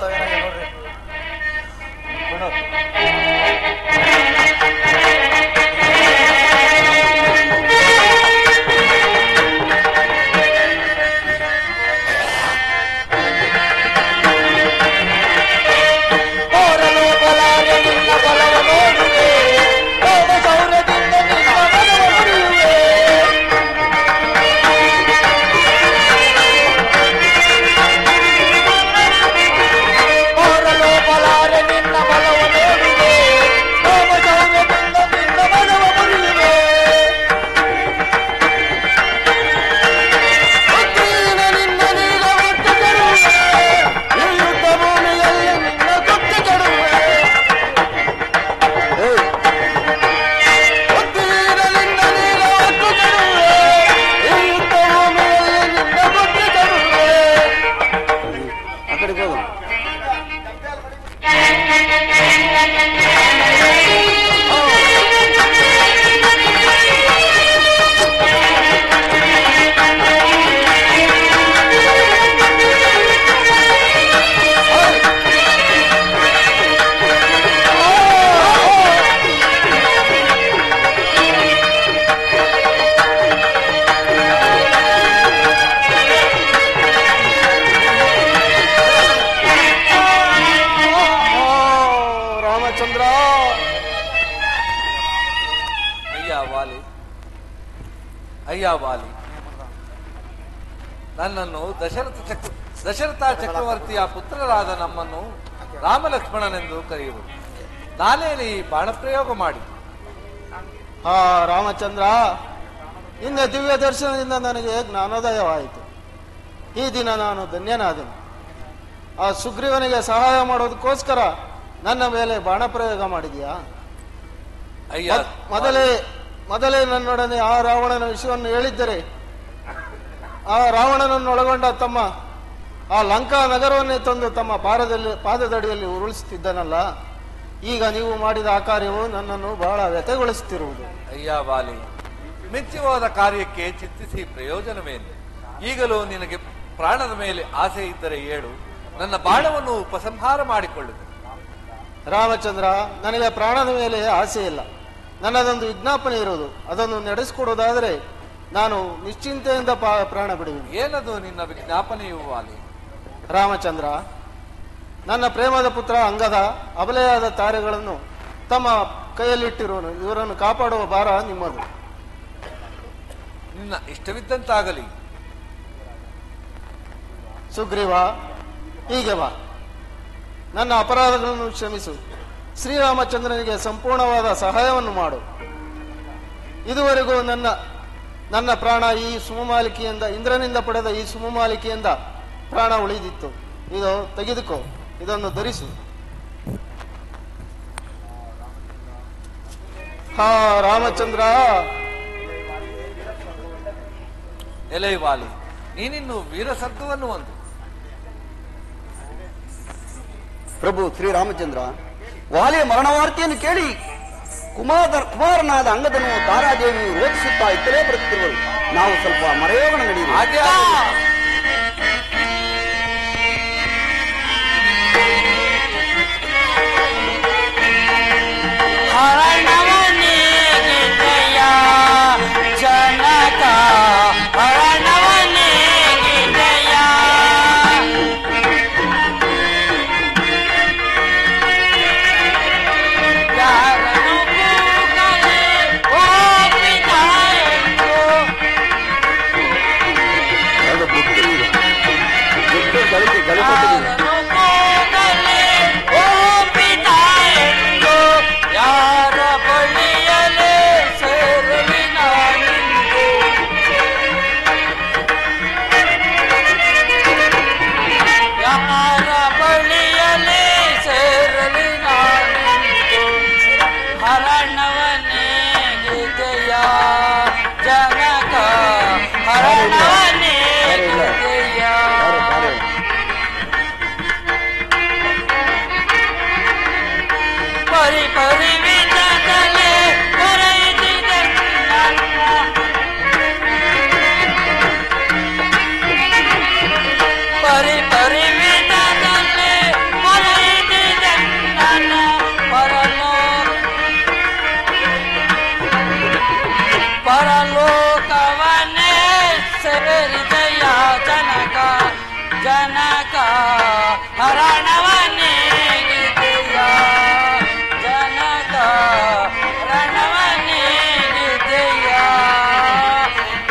ಅಯ್ಯ ವಾಲಿ, ನನ್ನನ್ನು ದಶರಥ ಚಕ್ರವರ್ತಿಯ ಪುತ್ರರಾದ ನಮ್ಮನ್ನು ರಾಮಲಕ್ಷ್ಮಣನೆಂದು ಕರೆಯುವುದು. ನಾನೇನು ಈ ಬಾಣಪ್ರಯೋಗ ಮಾಡಿ? ಹಾ ರಾಮಚಂದ್ರ, ನಿನ್ನ ದಿವ್ಯ ದರ್ಶನದಿಂದ ನನಗೆ ಜ್ಞಾನೋದಯವಾಯಿತು. ಈ ದಿನ ನಾನು ಧನ್ಯನಾದೆನು. ಆ ಸುಗ್ರೀವನಿಗೆ ಸಹಾಯ ಮಾಡೋದಕ್ಕೋಸ್ಕರ ನನ್ನ ಮೇಲೆ ಬಾಣಪ್ರಯೋಗ ಮಾಡಿದ್ಯಾ? ಅಯ್ಯ, ಮೊದಲೇ ನನ್ನೊಡನೆ ಆ ರಾವಣನ ವಿಷಯವನ್ನು ಹೇಳಿದ್ದರೆ ಆ ರಾವಣನನ್ನೊಳಗೊಂಡ ತಮ್ಮ ಆ ಲಂಕಾ ನಗರವನ್ನೇ ತಂದು ತಮ್ಮ ಪಾದದಡಿಯಲ್ಲಿ ಉರುಳಿಸುತ್ತಿದ್ದನಲ್ಲ. ಈಗ ನೀವು ಮಾಡಿದ ಆ ಕಾರ್ಯವು ನನ್ನನ್ನು ಬಹಳ ವ್ಯಥೆಗೊಳಿಸುತ್ತಿರುವುದು. ಅಯ್ಯ ವಾಲಿ, ಮೆಚ್ಚಿ ಹೋದ ಕಾರ್ಯಕ್ಕೆ ಚಿಂತಿಸಿ ಪ್ರಯೋಜನವೇನು? ಈಗಲೂ ನಿನಗೆ ಪ್ರಾಣದ ಮೇಲೆ ಆಸೆ ಇದ್ದರೆ ಹೇಳು, ನನ್ನ ಬಾಣವನ್ನು ಉಪಸಂಹಾರ ಮಾಡಿಕೊಳ್ಳುವುದು. ರಾಮಚಂದ್ರ, ನನಗೆ ಪ್ರಾಣದ ಮೇಲೆ ಆಸೆ ಇಲ್ಲ. ನನ್ನದೊಂದು ವಿಜ್ಞಾಪನೆ ಇರುವುದು, ಅದನ್ನು ನಡೆಸಿಕೊಡುವುದಾದರೆ ನಾನು ನಿಶ್ಚಿಂತೆಯಿಂದ ಪ್ರಾಣ ಬಿಡುವೆ. ಏನದು ನಿನ್ನ ವಿಜ್ಞಾಪನೆಯು ವಾಲಿ? ರಾಮಚಂದ್ರ, ನನ್ನ ಪ್ರೇಮದ ಪುತ್ರ ಅಂಗದ ಅಬಲೆಯಾದ ತಾರೆಗಳನ್ನು ತಮ್ಮ ಕೈಯಲ್ಲಿಟ್ಟಿರುವನು. ಇವರನ್ನು ಕಾಪಾಡುವ ಭಾರ ನಿಮ್ಮದು. ನಿನ್ನ ಇಷ್ಟವಿದ್ದಂತಾಗಲಿ. ಸುಗ್ರೀವ, ಹೀಗೆ ಬಾ, ನನ್ನ ಅಪರಾಧಗಳನ್ನು ಕ್ಷಮಿಸು. ಶ್ರೀರಾಮಚಂದ್ರನಿಗೆ ಸಂಪೂರ್ಣವಾದ ಸಹಾಯವನ್ನು ಮಾಡು. ಇದುವರೆಗೂ ನನ್ನ ಪ್ರಾಣ ಈ ಸುಮಮಾಲಿಕೆಯಿಂದ, ಇಂದ್ರನಿಂದ ಪಡೆದ ಈ ಸುಮಮಾಲಿಕೆಯಿಂದ ಪ್ರಾಣ ಉಳಿದಿತ್ತು. ಇದು ತೆಗೆದುಕೋ, ಇದನ್ನು ಧರಿಸು. ಹಾ ರಾಮಚಂದ್ರ. ಎಲೆ ವಾಲಿ, ನೀನಿನ್ನು ವೀರಸತ್ವವನ್ನು ಒಂದು. ಪ್ರಭು ಶ್ರೀರಾಮಚಂದ್ರ, ವಾಲಿಯ ಮರಣವಾರ್ತೆಯನ್ನು ಕೇಳಿ ಕುಮಾರನಾದ ಅಂಗದನು ತಾರಾದೇವಿಯು ರೋಧಿಸುತ್ತಾ ಇತ್ತಲೇ ಬರುತ್ತಿರುವರು. ನಾವು ಸ್ವಲ್ಪ ಮರೆಯೋಗಣ ನಡೆಯಿರಿ. ಹಾಗೆ ಜನಕ ಹರಣವನೇ ಗಿದಯ ಯಾರನು ಕೂಗಲಿ ಹೋಗಿದ್ದಾಯೆಂದು ಯಾರನು ಕೂಗಲಿ ಹೋಗಿದ್ದಾಯೆಂದು ಯಾರ ಬಳಿಯಲೇ ಸೇರಲಿ ನಾನಿಂದು ಯಾರ ಬಳಿಯಲೇ ಸೇರಲಿ ನಾನಿಂದು ಹರಣವನೇ ಗಿದೆಯ ಜನಕ ಹರಣವನೇ ಗಿದೆಯ ಪರಿ ಪರಿ ವಿಧದಲ್ಲೇ ಕರೆಯುತ್ತಿದೆ ನನ್ನ ಪರಿ ಪರಿ ವಿಧದಲ್ಲೇ ಕರೆಯುತ್ತಿದೆ ನನ್ನ ಪರಲೋಕವನ್ನೇ ಸೇರಿದೆಯ ಜನಕ ಜನಕ ಹರಣವನ್ನೇ ಗಿದೆಯ ಜನಕ ಹರಣವನ್ನೇ ಗಿದೆಯ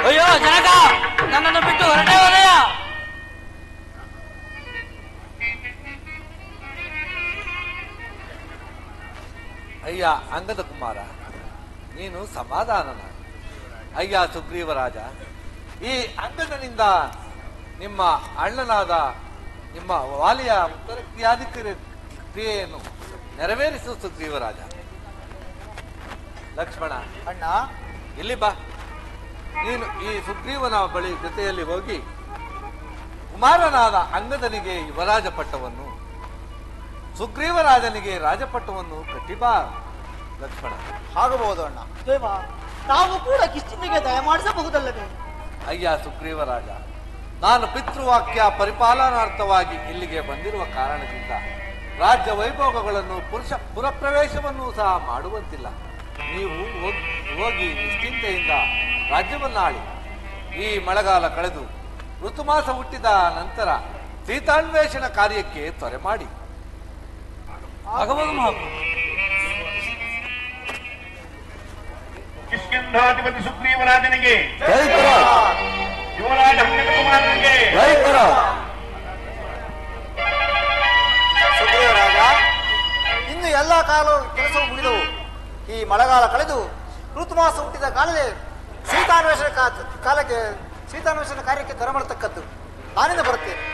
ಅಯ್ಯೋ ಜನಕ ನನ್ನನ್ನು ಬಿಟ್ಟು ಹೊರಟೆ ಹೋದೆಯ ಅಯ್ಯ ಅಂಗದ ಕುಮಾರ, ನೀನು ಸಮಾಧಾನನ. ಅಯ್ಯ ಸುಗ್ರೀವರಾಜ, ಈ ಅಂಗದನಿಂದ ನಿಮ್ಮ ಅಣ್ಣನಾದ ನಿಮ್ಮ ವಾಲಿಯ ಉತ್ತರಕ್ರಿಯಾದಿ ಕ್ರಿಯೆಯನ್ನು ನೆರವೇರಿಸು ಸುಗ್ರೀವರಾಜ. ಲಕ್ಷ್ಮಣ, ಅಣ್ಣ, ಇಲ್ಲಿ ಬಾ. ನೀನು ಈ ಸುಗ್ರೀವನ ಬಳಿ ಜೊತೆಯಲ್ಲಿ ಹೋಗಿ ಕುಮಾರನಾದ ಅಂಗದನಿಗೆ ಯುವರಾಜ ಪಟ್ಟವನ್ನು, ಸುಗ್ರೀವರಾಜನಿಗೆ ರಾಜಪಟ್ಟವನ್ನು ಕಟ್ಟಿಬಾ ಲಕ್ಷ್ಮಣ. ಆಗಬಹುದು ಅಣ್ಣ. ದೇವ, ನಾವು ಕೂಡ ಕಿಷ್ಕಿಂಧೆಗೆ ದಯಮಾಡಿಸಬಹುದಲ್ಲವೇ? ಅಯ್ಯ ಸುಗ್ರೀವರಾಜ, ನಾನು ಪಿತೃವಾಕ್ಯ ಪರಿಪಾಲನಾರ್ಥವಾಗಿ ಇಲ್ಲಿಗೆ ಬಂದಿರುವ ಕಾರಣದಿಂದ ರಾಜ್ಯ ವೈಭೋಗಗಳನ್ನು ಪುರಪ್ರವೇಶವನ್ನು ಸಹ ಮಾಡುವಂತಿಲ್ಲ. ನೀವು ಹೋಗಿ ನಿಶ್ಚಿಂತೆಯಿಂದ ರಾಜ್ಯವನ್ನಾಳಿ. ಈ ಮಳೆಗಾಲ ಕಳೆದು ಋತುಮಾಸ ಹುಟ್ಟಿದ ನಂತರ ಸೀತಾನ್ವೇಷಣ ಕಾರ್ಯಕ್ಕೆ ತ್ವರೆ ಮಾಡಿ. ಆಗಬಹುದು ಮಹಾಪ್ರಭು. ಕಿಷ್ಕಿಂಧಾಧಿಪತಿ ಸುಗ್ರೀವರಾಜನಿಗೆ, ಜೈಕರ ಯುವರಾಜ ಅಂಗದ ಕುಮಾರನಿಗೆ, ಜೈಕರ. ಸುಗ್ರೀವರಾಜ, ಇನ್ನು ಎಲ್ಲ ಕೆಲಸವು ಮುಗಿದವು. ಈ ಮಳೆಗಾಲ ಕಳೆದು ಋತುಮಾಸ ಹುಟ್ಟಿದ ಕಾಲವೇ ಸೀತಾನ್ವೇಷಣ ಕಾರ್ಯಕ್ಕೆ ತ್ವರೆ ಮಾಡತಕ್ಕದ್ದು. ನಾನಿಂದ ಬರುತ್ತೇನೆ.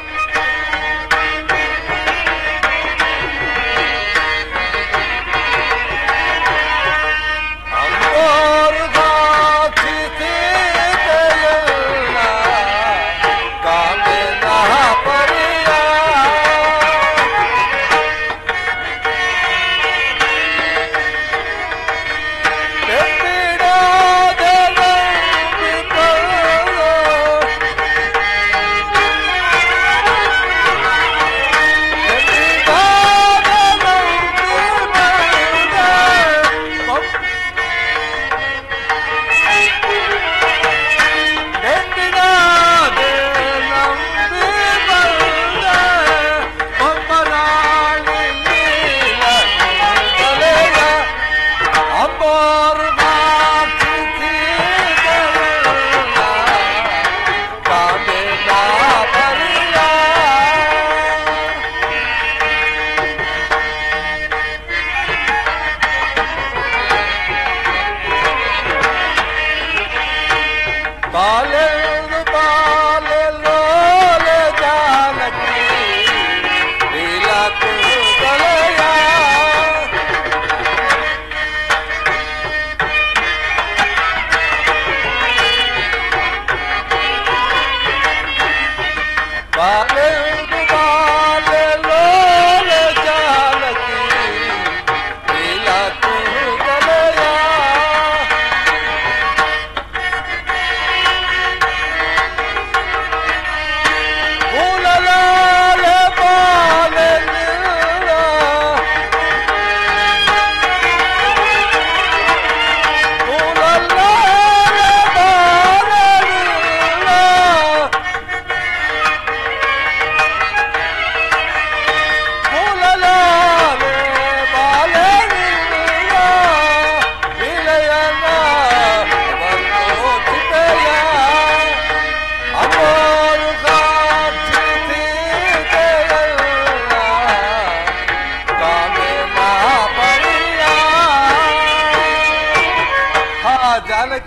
ಜಾಲಕಿ ಲೀಲಾ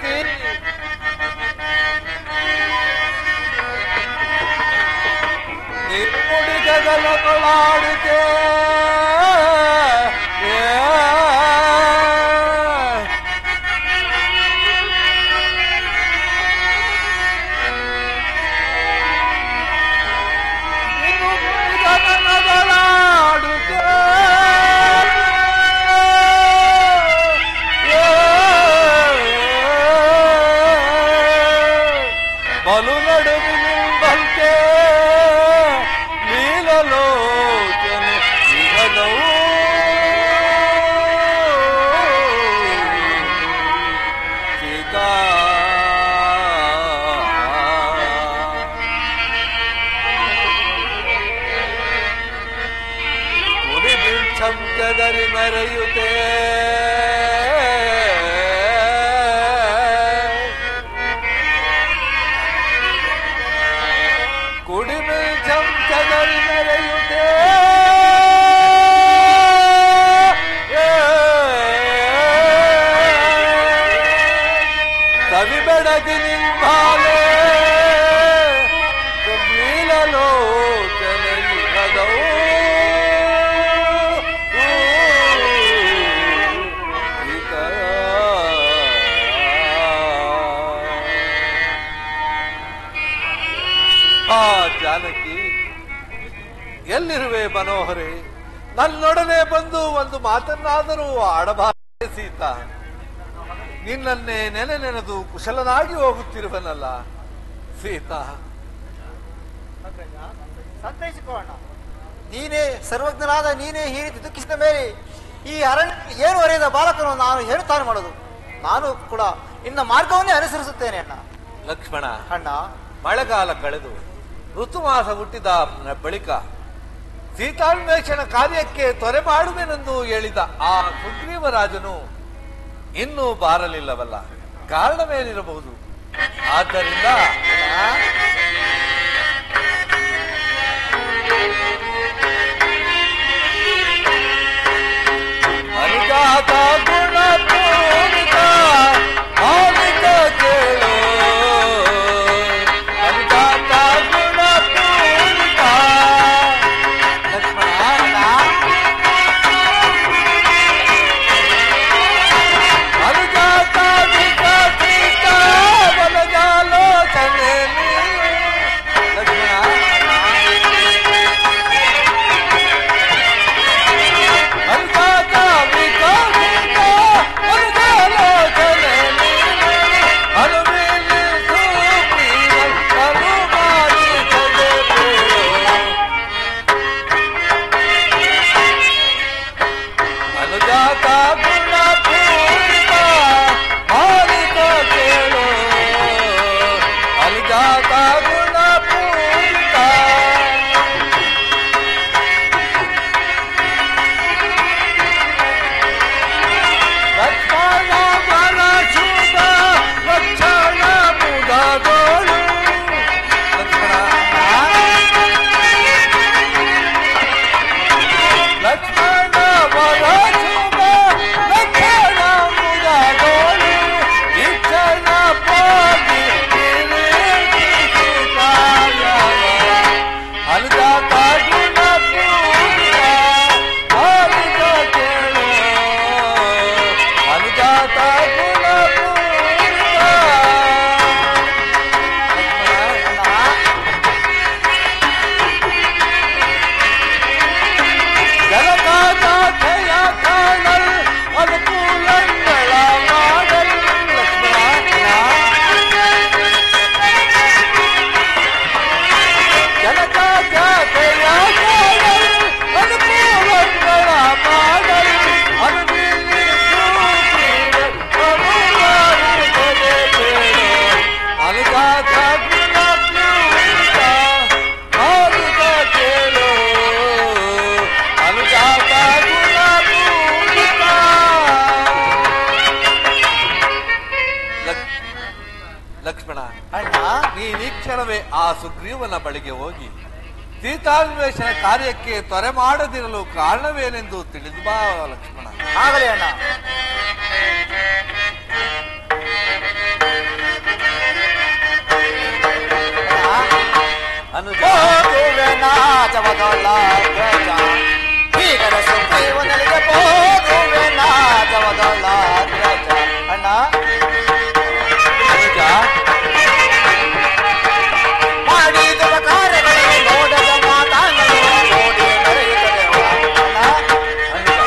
ಜಾನಕಿ ನಿರ್ಮುಡಿ ಗಗನಗಳಾಡುತ್ತೆ ಬಲು ನಡುವಿ ನಿಂಬಂತೆ ನೀಲಲೋಚನೆ ಸಿಗದವು ಸೀತಾ ಕುಡಿ ಬಿಂಚಂಕದರಿ ಮೆರೆಯುತ್ತೇ ಚಂಚಗರಿ ಮೆರೆಯುತ್ತೇ ಕವಿ ಬೆಡಗಿ ನಿಂಬಾಲೆ ನೀಲಲೋಚನೆ ನಿಗದವು ಆ ಜಾನಕಿ ಎಲ್ಲಿರುವೆ ಮನೋಹರೆ, ನನ್ನೊಡನೆ ಬಂದು ಒಂದು ಮಾತನ್ನಾದರೂ ಆಡಬಾರದೆ ಸೀತಾ. ನಿನ್ನನ್ನೇ ನೆನೆದು ಕುಶಲನಾಗಿ ಹೋಗುತ್ತಿರುವನಲ್ಲ ಸೀತಾ. ಸಂತೈಸಿಕೊಳ್ಳೋಣ. ನೀನೇ ಸರ್ವಜ್ಞನಾದ ನೀನೇ ಈ ರೀತಿ ದುಃಖಿಸಿದ ಮೇಲೆ ಈ ಅರಣ್ಯ ಏನು ಅರಿಯದ ಬಾಲಕನು ನಾನು ಏನು ತಾನು ಮಾಡೋದು? ನಾನು ಕೂಡ ನಿನ್ನ ಮಾರ್ಗವನ್ನೇ ಅನುಸರಿಸುತ್ತೇನೆ ಅಣ್ಣ. ಲಕ್ಷ್ಮಣ ಅಣ್ಣ, ಮಳೆಗಾಲ ಕಳೆದು ಋತುಮಾಸ ಹುಟ್ಟಿದ ಬಳಿಕ ಸೀತಾನ್ವೇಷಣ ಕಾರ್ಯಕ್ಕೆ ತೊರೆ ಮಾಡುವೆನೆಂದು ಹೇಳಿದ ಆ ಸುಗ್ರೀವರಾಜನು ಇನ್ನೂ ಬಾರಲಿಲ್ಲವಲ್ಲ, ಕಾರಣವೇನಿರಬಹುದು? ಆದ್ದರಿಂದ ಅನುಜಾತ ಗುಣ ಪೂರಿತ ಆಲಿಕ ಕೇಳೋ, ಅನುಜಾತ ಗುಣ ಪೂರಿತ. ಲಕ್ಷ್ಮಣ ಅನುಜಾತ ವಿಕಸಿತ ಬಲಗಾಲೋಚನೆ ಲಕ್ಷ್ಮಣ ಅನುಜಾತ ವಿಕಸಿತ ಬಲಗಾಲೋಚನೆ ಅನುವಿಲಿ ಸುಪ್ರೀವ ಕರುಮಾರಿ ಸದೆಪೋ. ಅನುಜಾತ ಗುಣ ಪೂರಿತ ಆಲಿಕ ಕೇಳೋ, ಅನುಜಾತ ಗುಣ ಪೂರಿತ. ಲಕ್ಷ್ಮಣ ಬಲ ಶುಭ ಲಕ್ಷಣ ಮುದಗೋಳು. ಲಕ್ಷ್ಮಣ ಬಲ ಶುಭ ಲಕ್ಷಣ ಮುದಗೋಳು. ಇಚ್ಛನ ಪೋಗಿ ಅನುಜಾತ ಗುಣ ಪೂರಿತ ಆಲಿಕ ಕೇಳೋ, ಅನುಜಾತ ಗುಣ ಪೂರಿತ. ಜನಕಾಜಾತೆಯ ಕಾಣಲ್ ಅನುಕೂಲಗಳ ಮಾಡಲ್. ಜನಕಾಜಾತೆಯ ಕಾಣಲ್ ಅನುಕೂಲಗಳ ಮಾಡಲ್ ಅನುವಿಲಿ ಸುಪ್ರೀವ ಕರುಮಾರಿ ಸದೆಪೋ. ಅನುಜಾತ ಗುಣ ಪೂರಿತ ಆಲಿಕ ಕೇಳೋ, ಅನುಜಾತ ಗುಣ ಪೂರಿತ. ಲಕ್ಷ್ಮಣ, ಅಣ್ಣ, ನೀ ಕ್ಷಣವೇ ಆ ಸುಗ್ರೀವನ ಬಳಿಗೆ ಹೋಗಿ ಸೀತಾನ್ವೇಷಣ ಕಾರ್ಯಕ್ಕೆ ತೊರೆ ಮಾಡದಿರಲು ಕಾರಣವೇನೆಂದು ತಿಳಿದು ಬಾ ಲಕ್ಷ್ಮಣ. ಆಗಲೇ ಅಣ್ಣ. ಅನುಜ. ಹೋಗುವೆನಾ ಜವದೊಳಗ್ರಜ ಈಗಲ ಸುಗ್ರೀವನಿಗೆ ಹೋಗುವೆನಾ ಜವದೊಳಗ್ರಜ. ಅಣ್ಣ ಅನುಜ ಮಾಡಿದ ಕಾರ್ಯಗಳನ್ನು ನೋಡದ ಮಾತಾಂಗಗಳನ್ನು ನೋಡಿ ನಡೆಯುತ್ತದೆವ. ಅಣ್ಣ ಅನುಜ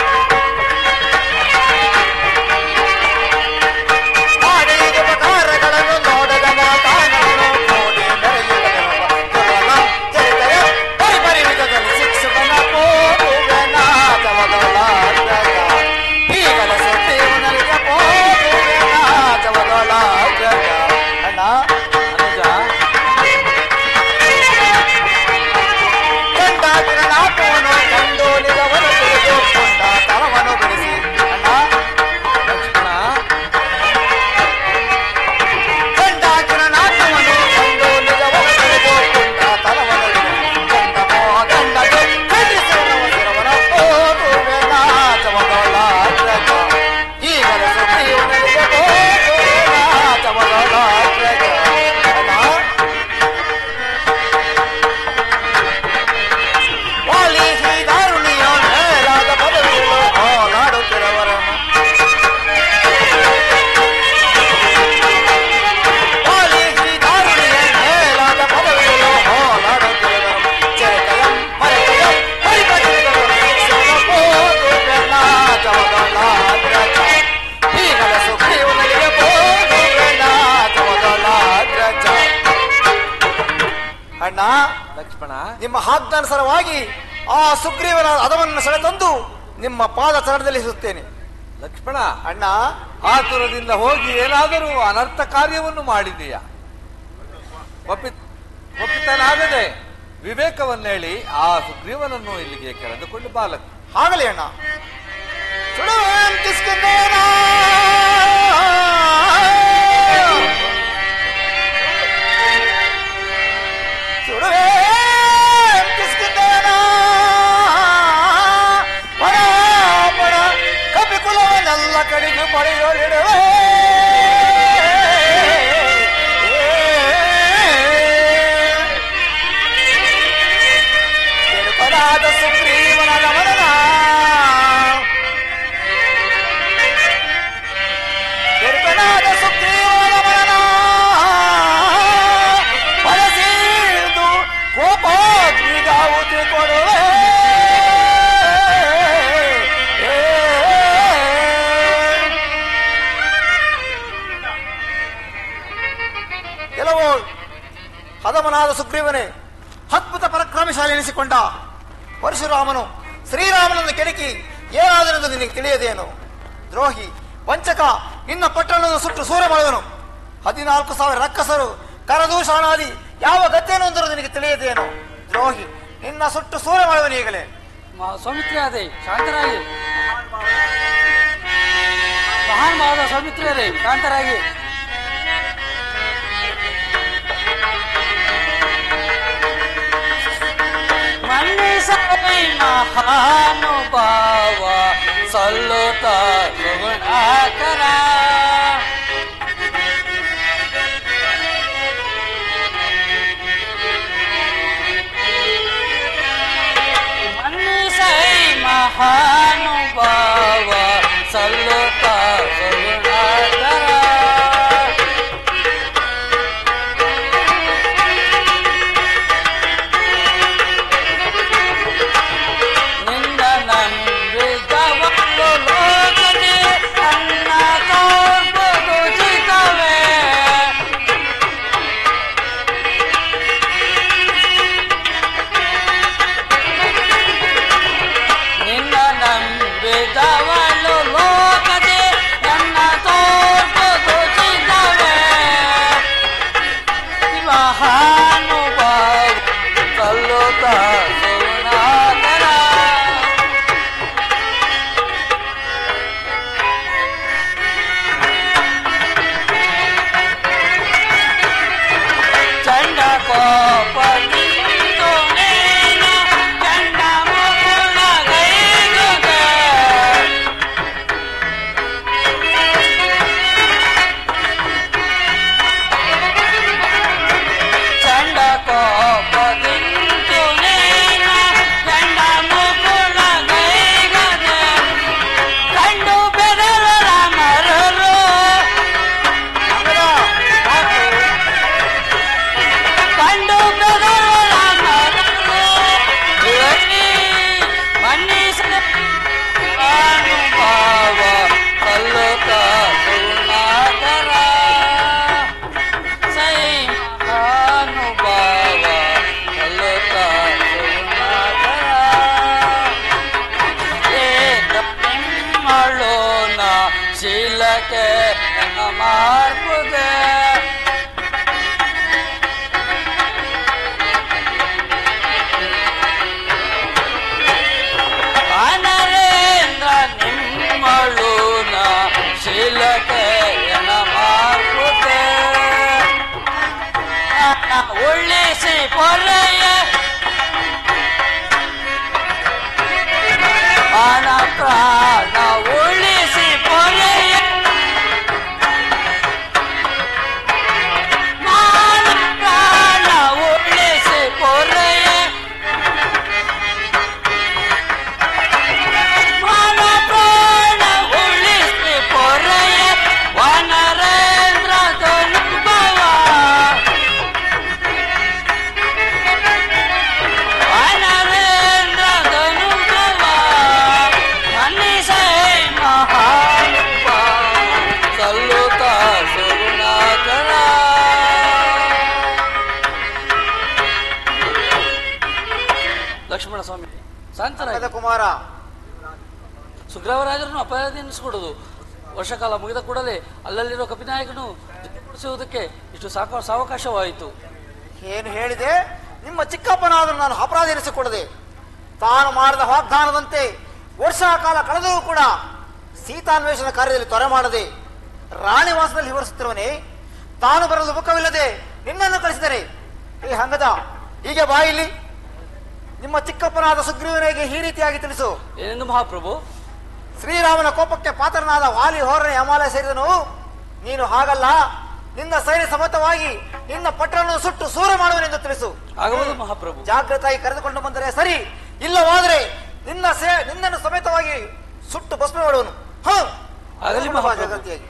ಮಾಡಿದ ಕಾರ್ಯಗಳನ್ನು ನೋಡದ ಮಾತಾಂಗಗಳನ್ನು ನೋಡಿ ನಡೆಯುತ್ತದೆವ. ಚರಿತೆಯ ಪರಿಪರಿವಿಧದಲ್ಲಿ ಶಿಕ್ಷಕನ ಹೋಗುವೆನಾ ಜವದೊಳಗ್ರಜ ಈಗಲ ಸುಗ್ರೀವನಿಗೆ ಹೋಗುವೆನಾ ಜವದೊಳಗ್ರಜ. ಅಣ್ಣ ಅನುಜ ಕಂಡಾಗಿನ ನಾಟವನ್ನು ಕಂಡು ನಿಜವನು ತಿಳಿದು ಕೊಂಡ ತರವನ್ನು ಬಿಡಿಸಿ. ಅಣ್ಣ ಲಕ್ಷ್ಮಣ ಕಂಡಾಗಿನ ನಾಟವನ್ನು ಕಂಡು ನಿಜವನು ತಿಳಿದು ಕೊಂಡ ತರವನ್ನು ಬಿಡಿಸಿ. ಕಂಡ ಮೋಹದಂಡಗೆ ಖಂಡಿಸುವವನ ಹೋಗುವೆನಾ ಜವದೊಳಗ್ರಜ ಈಗಲ ಸುಗ್ರೀವನಿಗೆ ಹೋಗುವೆನಾ ಜವದೊಳಗ್ರಜ. ಅಣ್ಣ ವಾಲಿ ಶ್ರೀದಾರುಣಿಯ ಮೇಲಾದ ಪದವಿಗಳು ಹೋಲಾಡುತ್ತಿರುವರನ್ನು ವಾಲಿ ಶ್ರೀದಾರುಣಿಯ ಮೇಲಾದ ಪದವಿಗಳು ಹೋಲಾಡುತ್ತಿರುವರು. ಚೇತಯಂ ಮರೆತಯಂ ಪರಿಪರಿಗಳು ಹೋಗುವೆನಾ ಜವದೊಳಗ್ರಜ ಈಗಲ ಸುಗ್ರೀವನಿಗೆ ಹೋಗುವೆನಾ ಜವದೊಳಗ್ರಜ. ಅಣ್ಣ ಲಕ್ಷ್ಮಣ ನಿಮ್ಮ ಆಜ್ಞಾನುಸಾರವಾಗಿ ಆ ಸುಗ್ರೀವನ ಅದವನ್ನು ಸೆಳೆತಂದು ನಿಮ್ಮ ಪಾದ ಚರಣದಲ್ಲಿ ಇಸುತ್ತೇನೆ. ಲಕ್ಷ್ಮಣ ಅಣ್ಣ ಆತುರದಿಂದ ಹೋಗಿ ಏನಾದರೂ ಅನರ್ಥ ಕಾರ್ಯವನ್ನು ಮಾಡಿದೆಯಾ? ಒಪ್ಪಿತನಾಗದೆ ವಿವೇಕವನ್ನೇಳಿ ಆ ಸುಗ್ರೀವನನ್ನು ಇಲ್ಲಿಗೆ ಕರೆದುಕೊಂಡು ಬಾಲಕ. ಆಗಲಿ ಅಣ್ಣ. ಸುಡುವೆಂ ಕಿಷ್ಕಿಂಧೇನ ಸುಡುವೆಂ ಕಿಷ್ಕಿಂಧೇನ ಪರಾಪರ ಕಪಿಕುಲವನ್ನೆಲ್ಲ ಕಡೆಗೆ ಪಡೆಯೊಳಿಡುವೆ. ತಿರುಪರಾದ ಸುಗ್ರೀವನ ಗಮನನ ತಿರುಪನಾದ ಸುಗ್ರೀವನ ಗಮನನ ಪರಸೀದು ಕೋಪೋದ್ವಿಗಾವುತಿ ಕೊಡುವೆ. ಕೆಲವು ಹದಮನಾದ ಸುಗ್ರೀವನೇ ಅದ್ಭುತ ಪರಾಕ್ರಮಶಾಲಿ ಎನಿಸಿಕೊಂಡ ಪರಶುರಾಮನು ಶ್ರೀರಾಮನನ್ನು ಕೆಣಕಿ ಏನಾದರೆಂದು ನಿನಗೆ ತಿಳಿಯದೇನು? ದ್ರೋಹಿ ವಂಚಕ, ನಿನ್ನ ಪಟ್ಟಣವನ್ನು ಸುಟ್ಟು ಸೂರ ಮಾಡುವನು. 14,000 ರಕ್ಕಸರು ಕರದೂಷಣಾದಿ ಯಾವ ಗತಿಯನ್ನು ಹೊಂದಿರು ನಿನಗೆ ತಿಳಿಯದೇನು? ದ್ರೋಹಿ, ನಿನ್ನ ಸುಟ್ಟು ಸೂರ ಮಾಡುವನು ಈಗಲೇ. ಸೌಮಿತ್ರಿಯಾದೆ ಶಾಂತರಾಗಿ, ಮಹಾನ್ ಸೌಮಿತ್ರಿಯಾದೆ ಶಾಂತರಾಗಿ. ಮನ್ನಿಸಲಿ ಮಹಾನುಭಾವ ಸಲ್ಲುತ್ತ ಸುಗುಣಾಕರ. ಮನ್ನಿಸೈ ಮಹಾನುಭಾವ ಸಲ್ಲುತ್ತ ಸುಗುಣಾಕರ. ನಿನ್ನ ನಂಬಿದವನು ಲೋಕದಿ ಅನ್ನ ಶೀಲಕ್ಕೆ ಮಾರ್ಪುದೆ ಅನರೇಂದ್ರ ನಿಮ್ಮಳುನ ಶೀಲಕ್ಕೆ ಮಾರ್ಪುದೆ ಉಳಿಸಿ ಪೊರೆಯ ಆನ ಪ್ರಾಣ ಉಳಿಸಿ ಪೊರೆಯ ಮಾನ ಪ್ರಾಣ ಉಳಿಸಿ ಪೊರೆಯ ಮಾನ ಪ್ರಾಣ ಉಳಿಸಿ ಪೊರೆಯ ವನರೇಂದ್ರ ಧನುಭವ ವನರೇಂದ್ರ ಧನುಭವ ಮನಿಸೈ ಮಹಾನುಭಾವ ಸಲ್ಲುತ್ತ ಸುಗುಣಾಕರ ಲಕ್ಷ್ಮಣ ಸ್ವಾಮಿ ಶಾಂತರಾಗಿ ಅಂಗದ ಕುಮಾರ, ಸುಗ್ರೀವರಾಜರನ್ನು ಅಪರಾಧಿಸಿಕೊಡುವುದು ವರ್ಷಕಾಲ ಮುಗಿದ ಕೂಡಲೇ ಅಲ್ಲಲ್ಲಿರೋ ಕಪಿನಾಯಕನು ಜೊತೆಗೂಡಿಸುವುದಕ್ಕೆ ಇಷ್ಟು ಸಾವಕಾಶವಾಯಿತು. ಏನು ಹೇಳಿದೆ? ನಿಮ್ಮ ಚಿಕ್ಕಪ್ಪನಾದರೂ ನಾನು ಅಪರಾಧ ಎನಿಸಿಕೊಡದೆ ತಾನು ಮಾಡಿದ ವಾಗ್ದಾನದಂತೆ ವರ್ಷ ಕಾಲ ಕಳೆದರೂ ಕೂಡ ಸೀತಾನ್ವೇಷಣ ಕಾರ್ಯದಲ್ಲಿ ತೊರೆ ಮಾಡದೆ ರಾಣಿವಾಸದಲ್ಲಿ ವಿವರಿಸುತ್ತಿರುವನೇ ತಾನು ಬರಲು ಮುಖವಿಲ್ಲದೆ ನಿನ್ನನ್ನು ಕಳಿಸಿದರೆ ಈ ಹಂಗದ ಹೀಗೆ ಬಾಯಿಲಿ ನಿಮ್ಮ ಚಿಕ್ಕಪ್ಪನಾದ ಸುಗ್ರೀವನಿಗೆ ಈ ರೀತಿಯಾಗಿ ತಿಳಿಸು. ಏನೆಂದು ಮಹಾಪ್ರಭು? ಶ್ರೀರಾಮನ ಕೋಪಕ್ಕೆ ಪಾತ್ರನಾದ ವಾಲಿ ಹೋರನೆ ಯಮಾಲಯ ಸೇರಿದನು. ನೀನು ಹಾಗಲ್ಲ, ನಿನ್ನ ಸೈನ್ಯ ಸಮೇತವಾಗಿ ನಿನ್ನ ಪಟ್ಟಣವನ್ನು ಸುಟ್ಟು ಸೂರ ಮಾಡುವನೆಂದು ತಿಳಿಸು. ಆಗಬಹುದು ಮಹಾಪ್ರಭು. ಜಾಗೃತಾಗಿ ಕರೆದುಕೊಂಡು ಬಂದರೆ ಸರಿ, ಇಲ್ಲವಾದರೆ ನಿನ್ನನ್ನು ಸಮೇತವಾಗಿ ಸುಟ್ಟು ಭಸ್ಮ ಮಾಡುವನು. ಆಗಲಿ ಮಹಾಪ್ರಭು. ಜಾಗೃತಿಯಾಗಿ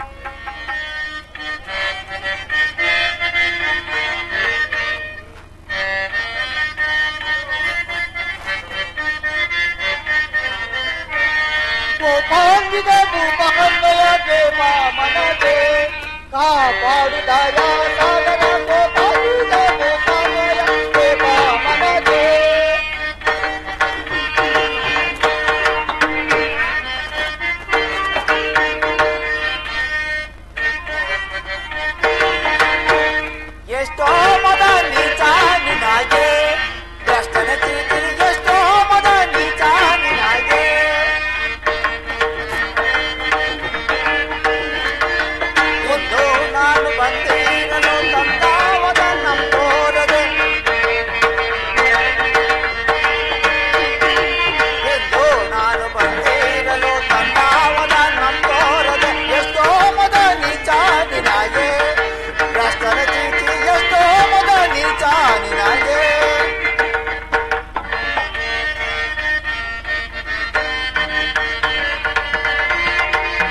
ಗೋಪಾಂಗಿದ ಭೂಪಹಂದಯ ದೇವ ಮನದೆ ಕಾಪಾಡುದಾಯ ಸಾಗರ ಗೋಪಾಂಗಿದ ಭೂಪಹಂದಯ ದೇವ ಮನದೆ ಎಷ್ಟೋ ಮದ ನೀಚ ನಿನಾಗೆ ಭ್ರಷ್ಟನ ಚೀಟಿ, ಎಷ್ಟೋ ಮದ ನೀಚ ನಿನಾಗೆ ಒಂದು ನಾನು ಬಂದಿರಲು ತಂದಾವದ ನಂಬೋರದೆ ಎಂದು ನಾನು ಬಂದಿರಲು ತಂದಾವದ ನಂಬೋರದೆ ಎಷ್ಟೋ ಮದ ನೀಚ ನಿನಾಗೆ ಭ್ರಷ್ಟನ ಚೀಟಿ, ಎಷ್ಟೋ ಮದ ನೀಚ ನಿನಾಗೆ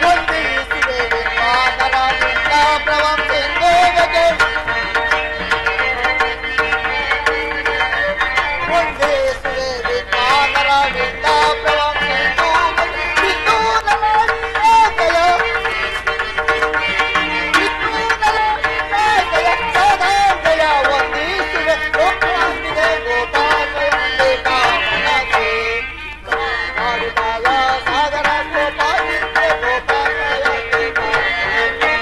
ವಂದಿಸುವೆ ವಿದ್ವಾನರಾಗಿಂದ ಪ್ರವಂ ಸಿಂಧೋಗಗೆ ವಂದಿಸುವೆ ವಿದ್ವಾನರಾಗಿಂದ ಪ್ರವಂ ಸಿಂಧೋಗಗೆ ಸಿಂಧೂನರಾಗಿಂದಯ ಸಿಂಧೂನರಾಗಿಂದಯ ಸದಾಂಗಯ ವಂದಿಸುವೆ ಗೋಪಾಂಗಿದೆ ಗೋಪಾಂಗಯ ದೇವಾಮನಗೆ ಕಾಪಾಡುದಾಯ ಸಾಗರ ಗೋಪಾಂಗಿದೆ ಗೋಪಾಂಗಯ ದೇವಾಮನಗೆ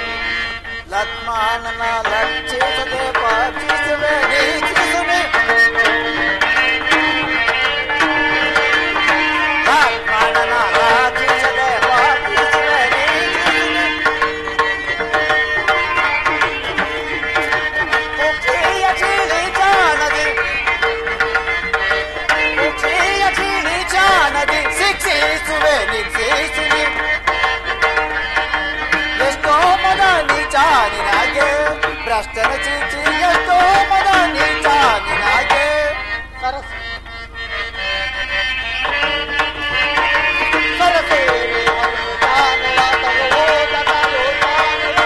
ಲಕ್ಷ್ಮಣನ ಲಕ್ಷಿಸದೆ ಪಾಚಿಸುವೆ ನೀಚಿಸುವೆ ಲಕ್ಷ್ಮಣನ ಲಕ್ಷಿಸದೆ ಪಾಚಿಸುವೆ ನೀಚಿಸುವೆ ಕುಕ್ಷಿಯ ಚೀಳಿ ಚಾನದಿ ಕುಕ್ಷಿಯ ಚೀಳಿ ಚಾನದಿ ಶಿಕ್ಷಿಸುವೆ ನಿಕ್ಷಿಸುವೆ ಎಷ್ಟೋ ಮದ ನೀಚ ನಿನಾಗೆ ಭ್ರಷ್ಟನ ಚೀಚಿ, ಎಷ್ಟೋ ಮದ ನೀಚ ನಿನಾಗೆ ಸರಸ ಸರಸೇರಿ ಅನುದಾನಯ ತಗೋದನ ಲೋಕಾನಯ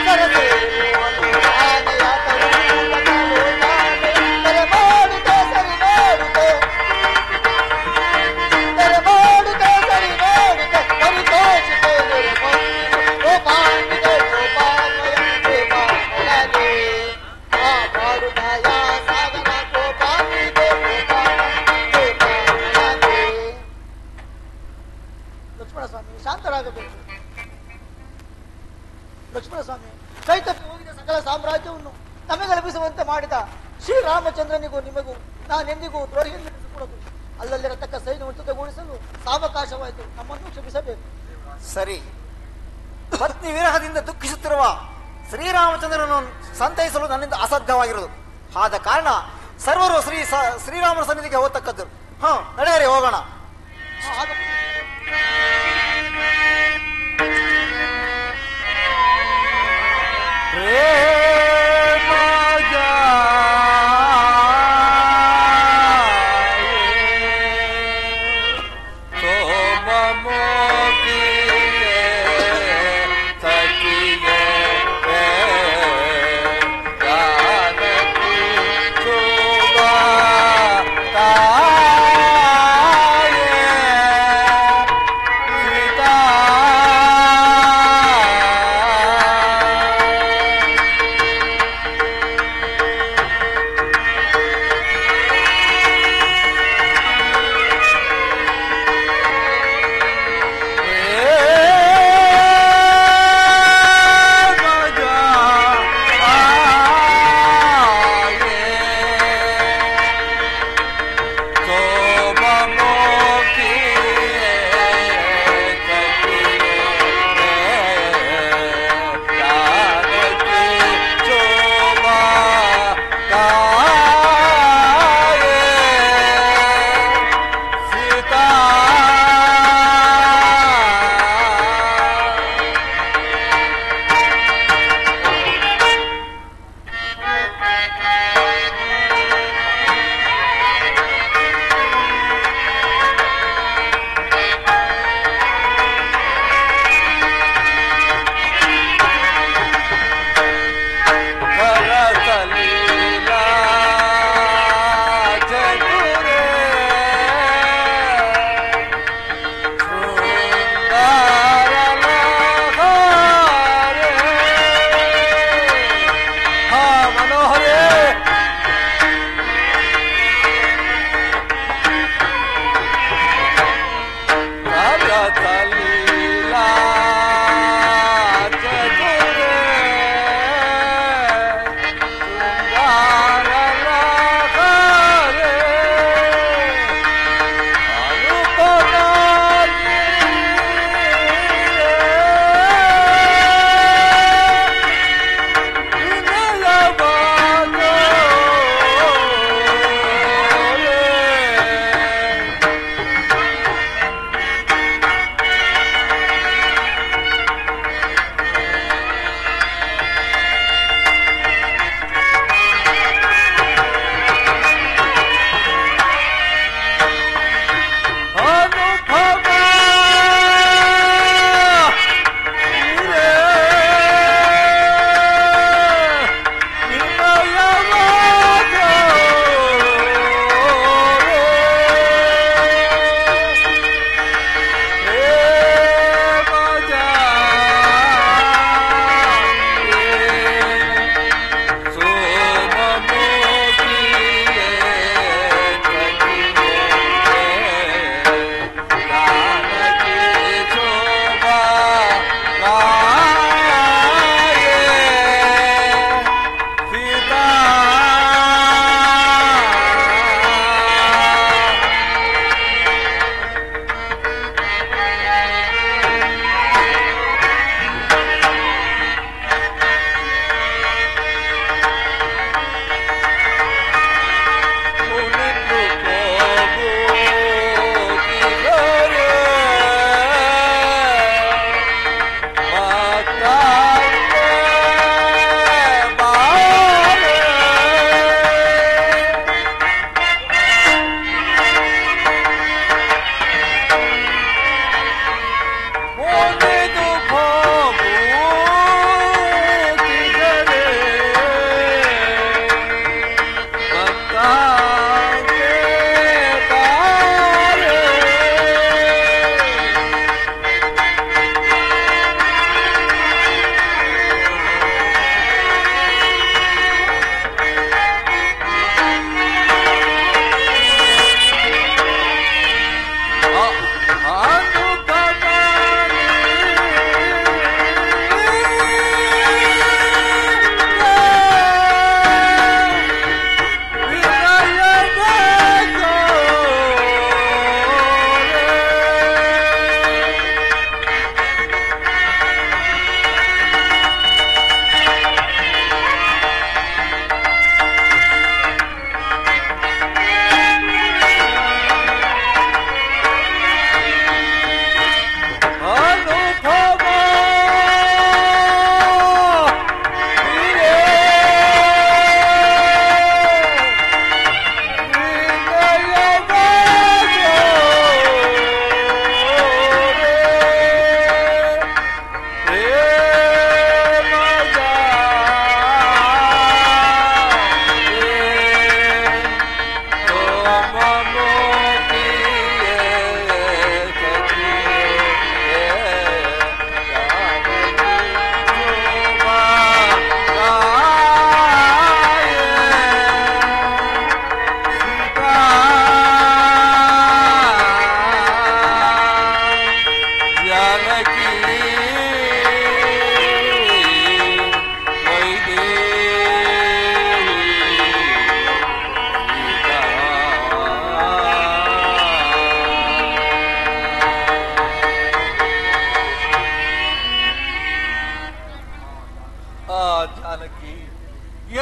ಸರಸೇರಿ ಅನುದಾನಯ ತಗೋದನ ಲೋಕಾನಯ ತರ ಮಾಡುತ್ತೆ ಸರಿ ಮಾಡುತ್ತೆ ತರ ಮಾಡುತ್ತೆ ಸರಿ ಮಾಡುತ್ತೆ ಪರಿತೋಷಿತೆ ನಿರ್ಮಂದಿಸು ಲಕ್ಷ್ಮಣ ಸ್ವಾಮಿ, ಕೈ ತಪ್ಪಿ ಹೋಗಿದ ಸಕಲ ಸಾಮ್ರಾಜ್ಯವನ್ನು ನಮಗೆ ಲಭಿಸುವಂತೆ ಮಾಡಿದ ಶ್ರೀರಾಮಚಂದ್ರನಿಗೂ ನಿಮಗೂ ನಾನೆಂದಿಗೂ ದ್ರೋಹಿಯನ್ನು ನಡೆಸಿಕೊಡದು. ಅಲ್ಲಲ್ಲಿರತಕ್ಕ ಸೈನ್ಯವನ್ನು ಜೊತೆಗೂಡಿಸಲು ಸಾವಕಾಶವಾಯಿತು. ನಮ್ಮನ್ನು ಕ್ಷಮಿಸಬೇಕು. ಸರಿ, ಪತ್ನಿ ವಿರಹದಿಂದ ದುಃಖಿಸುತ್ತಿರುವ ಶ್ರೀರಾಮಚಂದ್ರನನ್ನು ಸಂತೈಸಲು ನನ್ನಿಂದ ಅಸಾಧ್ಯವಾಗಿರುವುದು. ಆದ ಕಾರಣ ಸರ್ವರು ಶ್ರೀರಾಮನ ಸನ್ನಿಧಿಗೆ ಹೋಗತಕ್ಕದ್ದು. ನಡೆಯರಿ, ಹೋಗೋಣ.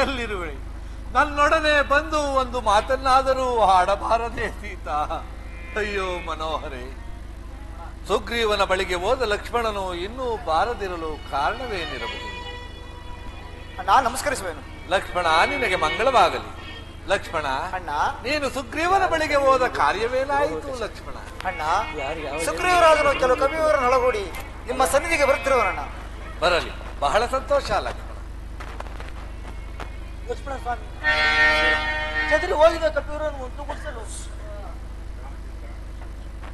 ಎಲ್ಲಿರುವೆ? ನನ್ನೊಡನೆ ಬಂದು ಒಂದು ಮಾತನ್ನಾದರೂ ಆಡಬಾರದೆ ಸೀತಾ? ಅಯ್ಯೋ ಮನೋಹರೇ, ಸುಗ್ರೀವನ ಬಳಿಗೆ ಹೋದ ಲಕ್ಷ್ಮಣನು ಇನ್ನೂ ಬಾರದಿರಲು ಕಾರಣವೇನಿರಬಹುದು? ನಾನು ನಮಸ್ಕರಿಸುವೆನು. ಲಕ್ಷ್ಮಣ, ನಿನಗೆ ಮಂಗಳವಾಗಲಿ. ಲಕ್ಷ್ಮಣ, ಅಣ್ಣ, ನೀನು ಸುಗ್ರೀವನ ಬಳಿಗೆ ಹೋದ ಕಾರ್ಯವೇನಾಯಿತು? ಲಕ್ಷ್ಮಣ, ಅಣ್ಣ, ಸುಗ್ರೀವರಾಜನು ಕೆಲವು ಕವಿಯವರನ್ನೊಳಗೂಡಿ ನಿಮ್ಮ ಸನ್ನಿಧಿಗೆ ಬರುತ್ತಿರುವನಣ್ಣ. ಬರಲಿ, ಬಹಳ ಸಂತೋಷ. ಲಕ್ಷ್ಮಣ, ಲಕ್ಷ್ಮಣ ಸ್ವಾಮಿ, ಚದುರಿ ಹೋಗಿದ ಕಪಿಯವರನ್ನು ಒಂದುಗೂಡಿಸಲು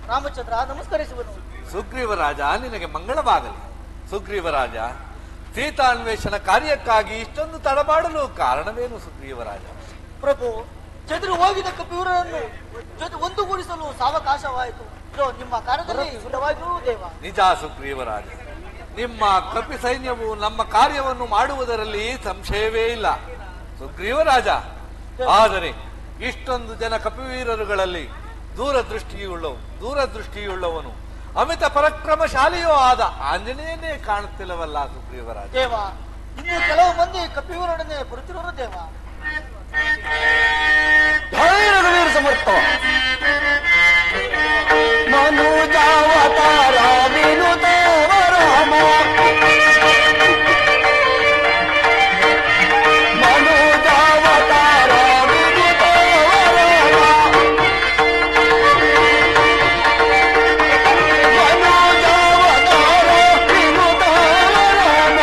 ರಾಮಚಂದ್ರ ನಮಸ್ಕರಿಸುವನು. ಸುಗ್ರೀವರಾಜ, ನಿನಗೆ ಮಂಗಳವಾಗಲಿ. ಸುಗ್ರೀವರಾಜ, ಸೀತಾನ್ವೇಷಣ ಕಾರ್ಯಕ್ಕಾಗಿ ಇಷ್ಟೊಂದು ತಡಮಾಡಲು ಕಾರಣವೇನು? ಸುಗ್ರೀವರಾಜ, ಪ್ರಭು, ಚದುರಿ ಹೋಗಿದ ಕಪಿಯವರನ್ನು ಜೊತೆ ಒಂದುಗೂಡಿಸಲು ಸಾವಕಾಶವಾಯಿತು. ಇದು ನಿಮ್ಮ ಕಾರ್ಯದಲ್ಲಿ ಸುಲಭವಾಗಿಯೂ ದೇವ. ನಿಜ ಸುಗ್ರೀವರಾಜ, ನಿಮ್ಮ ಕಪಿ ಸೈನ್ಯವು ನಮ್ಮ ಕಾರ್ಯವನ್ನು ಮಾಡುವುದರಲ್ಲಿ ಸಂಶಯವೇ ಇಲ್ಲ ಸುಗ್ರೀವರಾಜ. ಆದರೆ ಇಷ್ಟೊಂದು ಜನ ಕಪಿವೀರರುಗಳಲ್ಲಿ ದೂರದೃಷ್ಟಿಯುಳ್ಳವನು ಅಮಿತ ಪರಾಕ್ರಮಶಾಲಿಯೂ ಆದ ಆಂಜನೇಯನೇ ಕಾಣುತ್ತಿಲ್ಲವಲ್ಲ ಸುಗ್ರೀವರಾಜ? ದೇವ, ಇನ್ನು ಕೆಲವು ಮಂದಿ ಕಪಿಯವರೊಡನೆ ಬರುತ್ತಿರುವ ದೇವ. ಧೈರ್ಯದ ಸಮರ್ಥ ಮನುಜಾವತಾರ ವಿನುತವ ರಾಮ ಮನುಜಾವತಾರ ವಿನುತವ ರಾಮ ಮನುಜಾವತಾರ ವಿನುತವ ರಾಮ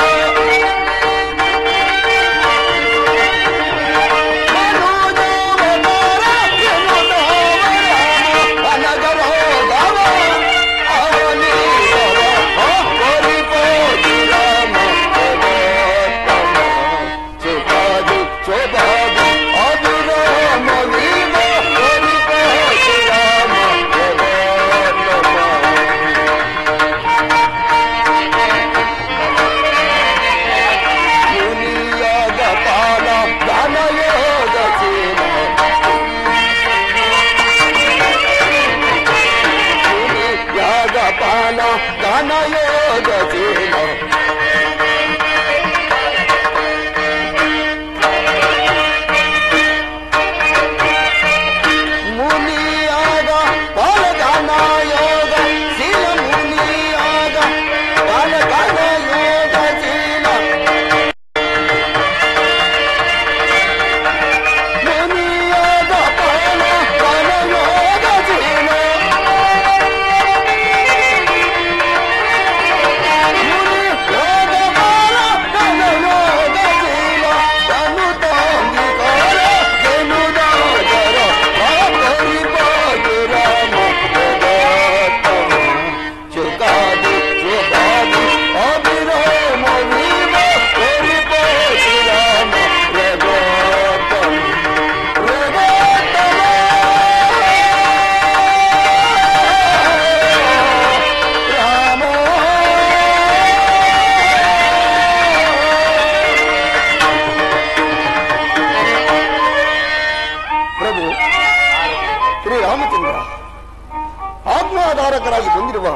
ಆಜ್ಞಾಧಾರಕರಾಗಿ ಬಂದಿರುವ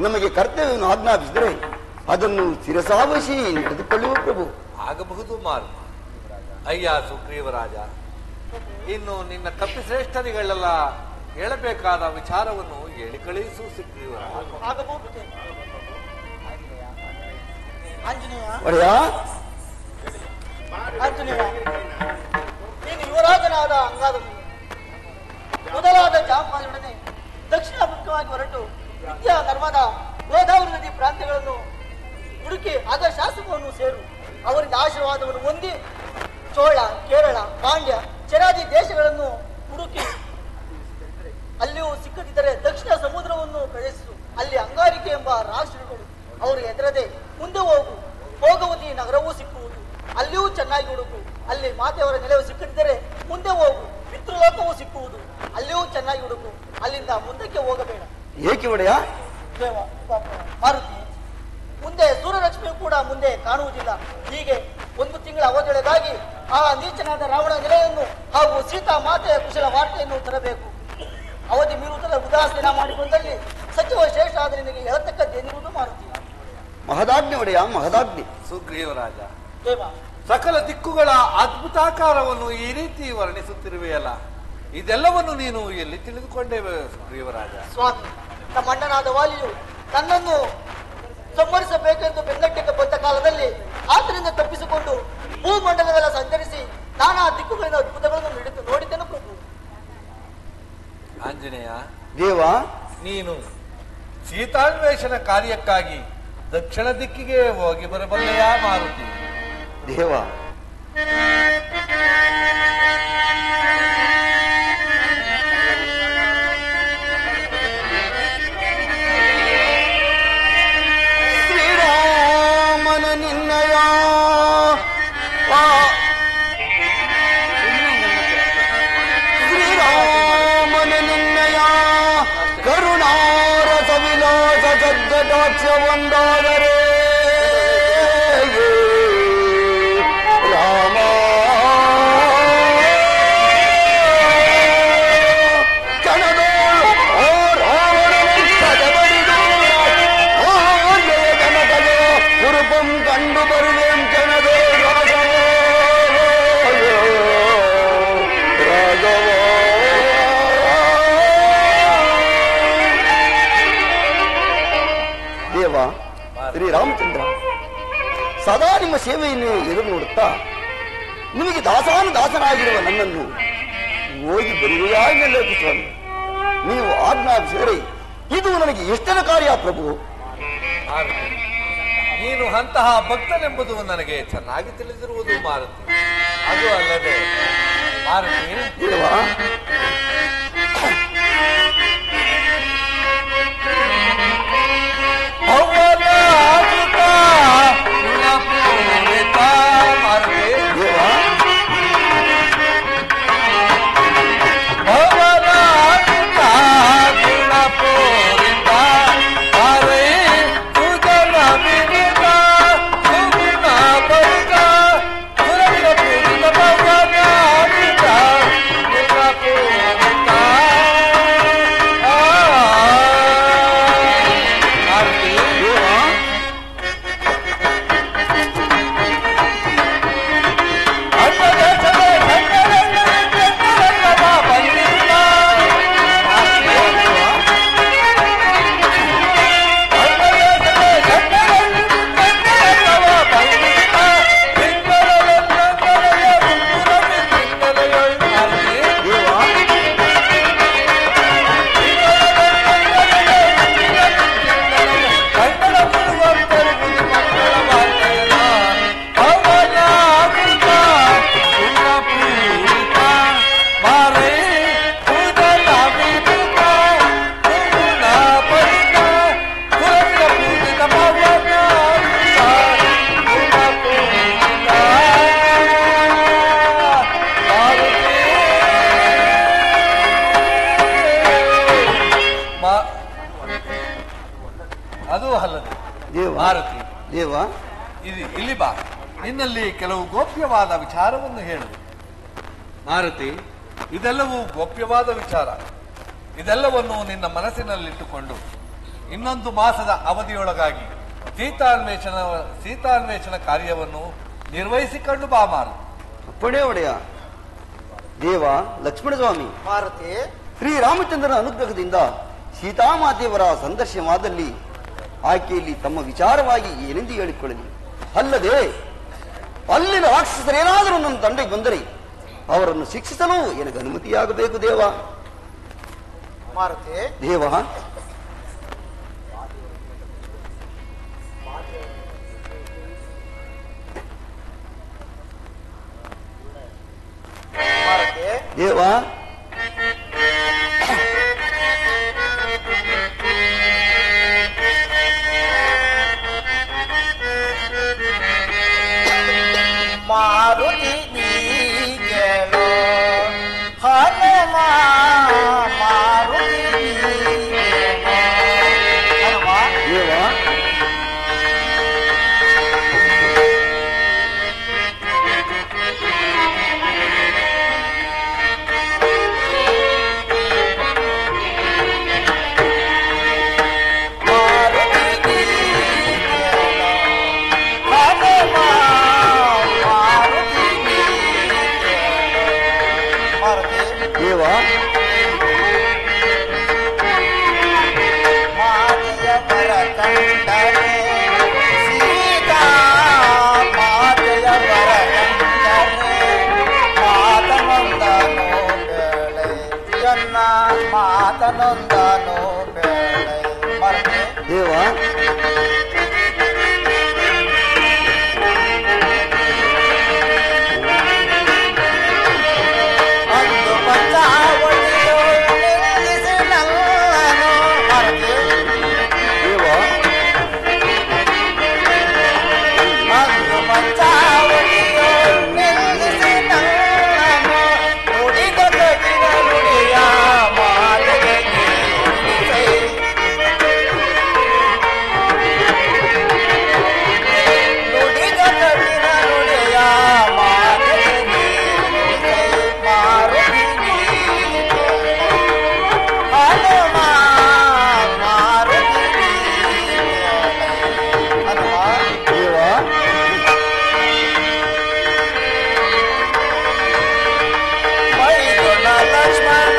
ನಮಗೆ ಕರ್ತವ್ಯವನ್ನು ಆಜ್ಞಾಪಿಸಿದರೆ ಅದನ್ನು ಶಿರಸಾವಶಿ ನಡೆದುಕೊಳ್ಳುವ ಪ್ರಭು. ಆಗಬಹುದು ಮಾರು. ಅಯ್ಯ ಸುಗ್ರೀವರಾಜ, ಇನ್ನು ನಿನ್ನ ಕಪಿಶ್ರೇಷ್ಠರಿಗಳೆಲ್ಲ ಹೇಳಬೇಕಾದ ವಿಚಾರವನ್ನು ಹೇಳಿ ಕಳುಹಿಸು ಸುಗ್ರೀವರಾಜ. ಒಡೆಯ, ಆಂಜನೇಯ, ನೀನು ಯುವರಾಜನಾದ ಅಂಗಾದನು ಮೊದಲಾದ ಜಾಂಬಾಲೊಡನೆ ದಕ್ಷಿಣಾಭಿಮುಖವಾಗಿ ಹೊರಟು ವಿದ್ಯಾ, ನರ್ಮದಾ, ಗೋದಾವರಿ ನದಿ ಪ್ರಾಂತ್ಯಗಳನ್ನು ಹುಡುಕಿ ಆಗ ಶಾಸಕವನ್ನು ಸೇರು. ಅವರಿಂದ ಆಶೀರ್ವಾದವನ್ನು ಹೊಂದಿ ಚೋಳ, ಕೇರಳ, ಪಾಂಡ್ಯ, ಚೆರಾದಿ ದೇಶಗಳನ್ನು ಹುಡುಕಿ ಅಲ್ಲಿಯೂ ಸಿಕ್ಕದಿದ್ದರೆ ದಕ್ಷಿಣ ಸಮುದ್ರವನ್ನು ಪ್ರವೇಶಿಸು. ಅಲ್ಲಿ ಅಂಗಾರಿಕೆ ಎಂಬ ರಾಷ್ಟ್ರಗಳು ಅವರು ಎದುರದೆ ಮುಂದೆ ಹೋಗು. ಭೋಗವತಿ ನಗರವೂ ಸಿಕ್ಕುವುದು, ಅಲ್ಲಿಯೂ ಚೆನ್ನಾಗಿ ಹುಡುಕು. ಅಲ್ಲಿ ಮಾತೆಯವರ ನೆಲೆಯು ಸಿಕ್ಕದಿದ್ದರೆ ಮುಂದೆ ಹೋಗು. ಪಿತೃಲೋಕವೂ ಸಿಕ್ಕುವುದು, ಅಲ್ಲಿಯೂ ಚೆನ್ನಾಗಿ ಹುಡುಕು. ಅಲ್ಲಿಂದ ಮುಂದಕ್ಕೆ ಹೋಗಬೇಡ. ಏಕೆ ಒಡೆಯ? ದೇವ, ಮಾರುತಿ, ಮುಂದೆ ಸೂರ್ಯಲಕ್ಷ್ಮಿಯು ಕೂಡ ಮುಂದೆ ಕಾಣುವುದಿಲ್ಲ. ಹೀಗೆ 1 ತಿಂಗಳ ಅವಧಿಯೊಳಗಾಗಿ ಆ ನೀಚನಾದ ರಾವಣ ನೆಲೆಯನ್ನು ಹಾಗೂ ಸೀತಾ ಮಾತೆಯ ಕುಶಲ ವಾರ್ತೆಯನ್ನು ತರಬೇಕು. ಅವಧಿ ಮೀರುವುದರ ಉದಾಸೀನ ಮಾಡಿಕೊಂಡಲ್ಲಿ ಸಚಿವ ಶೇಷ ಆದರೆ ನಿನಗೆ ಹೇಳತಕ್ಕದ್ದೇನಿರುವುದು ಮಾರುತಿ. ಮಹದಾಜ್ಞೆ ಒಡೆಯ, ಮಹದಾಜ್ಞೆ. ಸುಗ್ರೀವರಾಜ, ದೇವ, ಸಕಲ ದಿಕ್ಕುಗಳ ಅದ್ಭುತಾಕಾರವನ್ನು ಈ ರೀತಿ ವರ್ಣಿಸುತ್ತಿರುವೆಯಲ್ಲ, ಇದೆಲ್ಲವನ್ನು ನೀನು ಎಲ್ಲಿ ತಿಳಿದುಕೊಂಡೇ ಪ್ರಿಯವರಾಜ? ಸ್ವಾಮಿ, ನಮ್ಮ ಅಣ್ಣನಾದ ವಾಲಿಯು ನನ್ನನ್ನು ಸಂಹರಿಸಬೇಕೆಂದು ಬೆನ್ನಟ್ಟಿಗೆ ಬಂದ ಕಾಲದಲ್ಲಿ ಆತನಿಂದ ತಪ್ಪಿಸಿಕೊಂಡು ಭೂಮಂಡಲವೆಲ್ಲ ಸಂಚರಿಸಿ ನಾನಾ ದಿಕ್ಕುಗಳಿಂದ ಅದ್ಭುತಗಳನ್ನು ನೋಡಿದ್ದೆನು ಪ್ರಭು. ಆಂಜನೇಯ ದೇವ, ನೀನು ಸೀತಾನ್ವೇಷಣ ಕಾರ್ಯಕ್ಕಾಗಿ ದಕ್ಷಿಣ ದಿಕ್ಕಿಗೆ ಹೋಗಿ ಬರಬಲ್ಲೆಯಾ ಮಾರುತಿ? ದೇವ, ಶ್ರೀರಾಮನ ನಿನ್ನಯ ಶ್ರೀರಾಮನ ನಿನ್ನಯ ಕರುಣಾರಸ ವಿಲಾಸ ಜಗ್ಗಟಾಕ್ಷ ಒಂದಾದರೆ ರಾಮ ಕಣದೋಳು ಓ ರಾವಣನ ಬರಿದು ಜನಕಗೆ ಕುರುಪಂ ಕಂಡು ಬರುವೆಂ ಕಣದೋ ರಾಘವೋ ರಾಘವೋ. ದೇವ ಶ್ರೀರಾಮಚಂದ್ರ, ಸದಾ ನಿಮ್ಮ ಸೇವೆಯನ್ನು ಎದುರು ನೋಡುತ್ತಾ ನಿಮಗೆ ದಾಸನಾಗಿರುವ ನನ್ನನ್ನು ಹೋಗಿ ಬರುವೆಯಾಗಲೇ ಸ್ವಾಮಿ, ನೀವು ಆಜ್ಞಾಪಿಸಿದರೆ ಇದು ನನಗೆ ಎಷ್ಟರ ಕಾರ್ಯ ಪ್ರಭು. ಮಾರುತಿ, ನೀನು ಅಂತಹ ಭಕ್ತನೆಂಬುದು ನನಗೆ ಚೆನ್ನಾಗಿ ತಿಳಿದಿರುವುದು ಮಾರುತಿ. ಅದು ಅಲ್ಲದೆ ಮಾರುತಿ, ದೇವ, ಅದು ಅಲ್ಲದೆ ದೇವ, ಮಾರುತಿ, ದೇವ, ಇಲ್ಲಿ ಬಾ, ನಿನ್ನಲ್ಲಿ ಕೆಲವು ಗೋಪ್ಯವಾದ ವಿಚಾರವನ್ನು ಹೇಳು. ಮಾರುತಿ, ಇದೆಲ್ಲವೂ ಗೋಪ್ಯವಾದ ವಿಚಾರ. ಇದೆಲ್ಲವನ್ನು ನಿನ್ನ ಮನಸ್ಸಿನಲ್ಲಿಟ್ಟುಕೊಂಡು ಇನ್ನೊಂದು ಮಾಸದ ಅವಧಿಯೊಳಗಾಗಿ ಸೀತಾನ್ವೇಷಣ ಕಾರ್ಯವನ್ನು ನಿರ್ವಹಿಸಿಕೊಂಡು ಬಾ ಮಾರುತಿ. ಅಪ್ಪಣೆ ಒಡೆಯ. ದೇವ ಲಕ್ಷ್ಮಣ ಸ್ವಾಮಿ, ಮಾರುತಿ, ಶ್ರೀರಾಮಚಂದ್ರನ ಅನುಗ್ರಹದಿಂದ ಸೀತಾಮಾತೆಯವರ ಸಂದರ್ಶನವಾದಲ್ಲಿ ಆಕೆಯಲ್ಲಿ ತಮ್ಮ ವಿಚಾರವಾಗಿ ಏನೆಂದು ಹೇಳಿಕೊಳ್ಳಲಿ. ಅಲ್ಲದೆ ಅಲ್ಲಿನ ರಾಕ್ಷಸರೇನಾದರೂ ನನ್ನ ತಂಡೆಗೆ ಬಂದರೆ ಅವರನ್ನು ಶಿಕ್ಷಿಸಲು ನನಗೆ ಅನುಮತಿಯಾಗಬೇಕು ದೇವ. ಮಾರುತಿ, ದೇವ, ಮಾರುತಿ, ದೇವ, ಮಾರುತಿ ನೀಗೆಳು ಹನುಮ, ಮಾರುತಿ ನೀಗೆಳು ಹನುಮ. ದೇವ, ಮಾರುತಿ ನೀಗೆಳು ಹನುಮ, ದೇವ ಮಾತೆಯ ಬರ ಕಂಡರೆ ಸೀತಾ ಮಾತೆಯ ಬರ ಕಂಡರೆ ಮಾತನೊಂದನು ಬೇಳೆ ಎನ್ನ ಮಾತನೊಂದನು ಬೇಳೆ ಮರತೆ ದೇವ ಅಂದು ಪಂಚಾವಳಿಯು ನಿಲ್ಲಿಸಿ ನಲ್ಲನು ಮರತೆ ದೇವ ಅಂದು ಪಂಚಾವಳಿಯು ನಿಲ್ಲಿಸಿ ನಲ್ಲನು ನುಡಿದ ಕಠಿಣ ನುಡಿಯ ಮಾತೆಗೆ ನಿಲ್ಲಿಸೈ ನುಡಿದ ಕಠಿಣ ನುಡಿಯ ಮಾತೆಗೆ ನಿಲ್ಲಿಸೈ ಮಾರುತಿ ನೀನೆ ಹನುಮ ಮಾರುತಿ ನೀನೆ ಹನುಮ ದೇವ ಮೈದುನ ಲಕ್ಷ್ಮಣ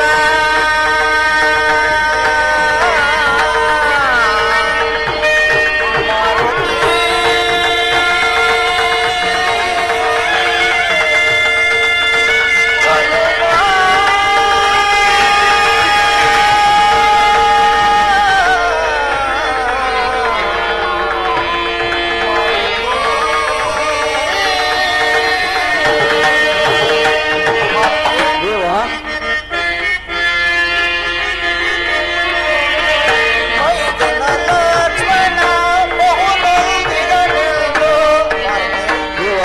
ದೇವ ಮೈದುನ ಲಕ್ಷ್ಮಣ ಬಹುನಂದಿಗನೆಂದು ದೇವ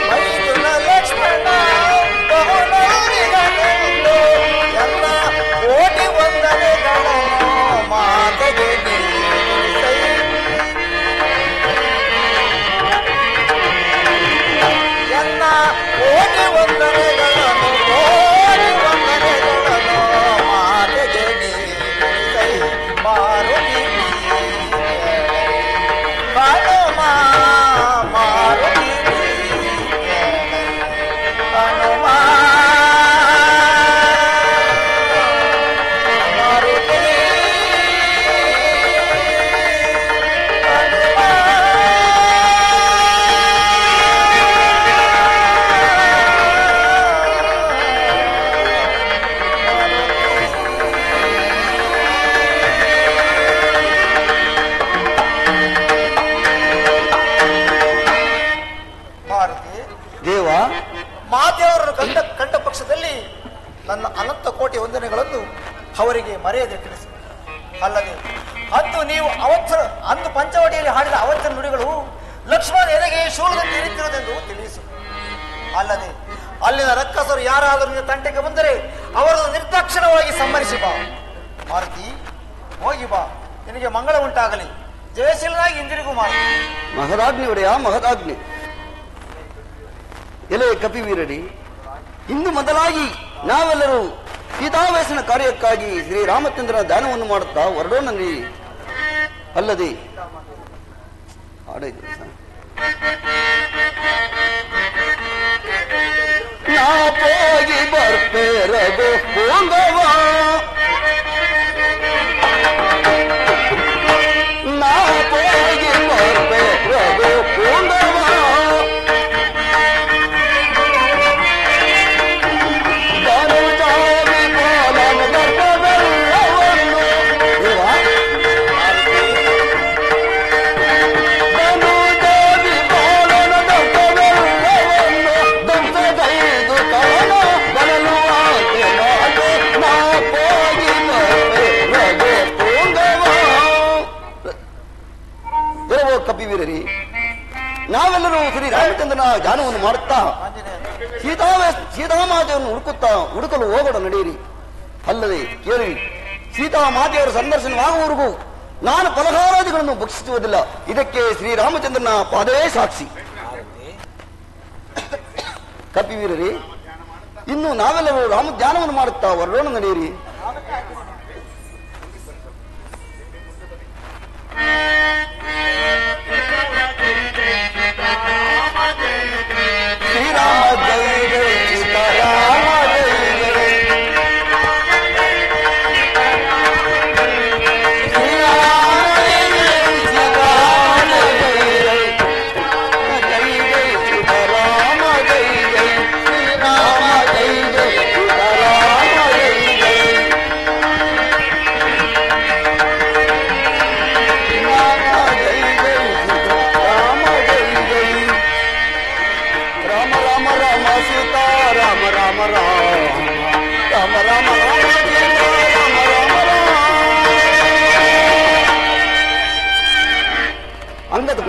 ಮೈದುನ ಲಕ್ಷ್ಮಣ ಬಹುನಂದಿಗನೆಂದು ಎಲ್ಲ ಕೋಟಿ ವಂದನೆಗಳನ್ನು ಮಾತೆಗೆ ನೀಡಿಸೈ ಎಲ್ಲ ಕೋಟಿ ವಂದನೆಗಳನ್ನು ಮಾತೆಗೆ ನೀಡಿಸೈ ಮಾರುತಿ ನೀನೆ ಹನುಮ ಮಾರುತಿ ನೀನೆ ಹನುಮ ಮಾರುತಿ ಮಾರುತಿ ದೇವ ಮಾತೆಯವರನ್ನು ಕಂಡ ಪಕ್ಷದಲ್ಲಿ ನನ್ನ ಅನಂತ ಕೋಟಿ ವಂದನೆಗಳನ್ನು ಅವರಿಗೆ ಮರೆಯದೆ ತಿಳಿಸಿ. ಅಲ್ಲದೆ ಅಂದು ಪಂಚವಟಿಯಲ್ಲಿ ಹಾಡಿದ ಅವಚರ ನುಡಿಗಳು ಲಕ್ಷ್ಮಣ ಎದೆಗೆ ಶೂಲದಂತೆ ಇರಿತಿರುವುದೆಂದು ತಿಳಿಸು. ಅಲ್ಲದೆ ಅಲ್ಲಿನ ರಕ್ಕಸರು ಯಾರಾದರೂ ನಿನ್ನ ತಂಟೆಗೆ ಬಂದರೆ ಅವರನ್ನು ನಿರ್ದಾಕ್ಷಿಣ್ಯವಾಗಿ ಸಂಹರಿಸಿ ಬಾ. ಮಾರುತಿ ಹೋಗಿ ಬಾ, ನಿನಗೆ ಮಂಗಳ ಉಂಟಾಗಲಿ. ಜಯಶೀಲನಾಗಿ ಹಿಂದಿರುಗು ಮಾರುತಿ. ಮಹದಾಗ್ನಿ ಒಡೆಯ ಮಹದಾಗ್ನಿ. ಎಲೆ ಕಪಿವೀರಡಿ, ಇಂದು ಮೊದಲಾಗಿ ನಾವೆಲ್ಲರೂ ಸೀತಾವೇಶನ ಕಾರ್ಯಕ್ಕಾಗಿ ಶ್ರೀರಾಮಚಂದ್ರನ ಧ್ಯಾನವನ್ನು ಮಾಡುತ್ತಾ ಹೊರಡೋಣ. ಅಲ್ಲದೆ ನಾ ಹೋಗಿ ಬರ್ಪೇರಗೋ ಪೂಂಗವ, ನಾ ಹೋಗಿ ಬರ್ಪೇರಗೋ ಪೂಂಗವ, ಕಪಿವೀರರಿ, ನಾವೆಲ್ಲರೂ ಶ್ರೀರಾಮಚಂದ್ರನ ಧ್ಯಾನವನ್ನು ಮಾಡುತ್ತಾ ಸೀತಾಮಾತೆಯನ್ನು ಹುಡುಕಲು ಹೋಗೋಣ, ನಡೆಯಿರಿ. ಅಲ್ಲದೆ ಕೇಳಿ, ಸೀತಾಮಾತೆಯವರ ಸಂದರ್ಶನವಾಗುವವರೆಗೂ ನಾನು ಫಲಹಾರಾದಿಗಳನ್ನು ಭಕ್ಷಿಸುವುದಿಲ್ಲ. ಇದಕ್ಕೆ ಶ್ರೀರಾಮಚಂದ್ರನ ಪಾದವೇ ಸಾಕ್ಷಿ. ಕಪಿವೀರರಿ, ಇನ್ನು ನಾವೆಲ್ಲರೂ ರಾಮ ಧ್ಯಾನವನ್ನು ಮಾಡುತ್ತಾ ಹೊರಡೋಣ, ನಡೆಯಿರಿ. ಶ್ರೀರಾಮ ಜಯ ಜಯ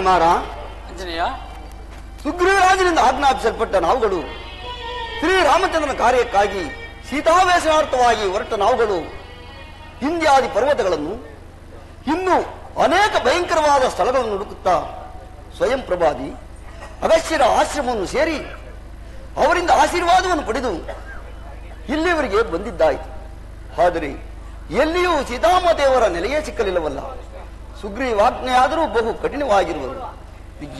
ಕುಮಾರ, ಆಂಜನೇಯ, ಸುಗ್ರೀವರಾಜನಿಂದ ಆಜ್ಞಾಪಿಸಲ್ಪಟ್ಟ ನಾವುಗಳು ಶ್ರೀರಾಮಚಂದ್ರನ ಕಾರ್ಯಕ್ಕಾಗಿ ಸೀತಾವೇಶನಾರ್ಥವಾಗಿ ಹೊರಟ ನಾವುಗಳು ಹಿಂದ್ಯಾದಿ ಪರ್ವತಗಳನ್ನು ಇನ್ನೂ ಅನೇಕ ಭಯಂಕರವಾದ ಸ್ಥಳಗಳನ್ನು ಹುಡುಕುತ್ತಾ ಸ್ವಯಂ ಪ್ರಭಾದಿ ಅಗಸ್ತ್ಯರ ಆಶ್ರಮವನ್ನು ಸೇರಿ ಅವರಿಂದ ಆಶೀರ್ವಾದವನ್ನು ಪಡೆದು ಇಲ್ಲಿಯವರೆಗೆ ಬಂದಿದ್ದಾಯಿತು. ಆದರೆ ಎಲ್ಲಿಯೂ ಸೀತಾಮಾತೆಯವರ ನೆಲೆಯೇ ಸಿಕ್ಕಲಿಲ್ಲವಲ್ಲ. ಸುಗ್ರೀವಾಜ್ಞೆಯಾದರೂ ಬಹು ಕಠಿಣವಾಗಿರುವುದು.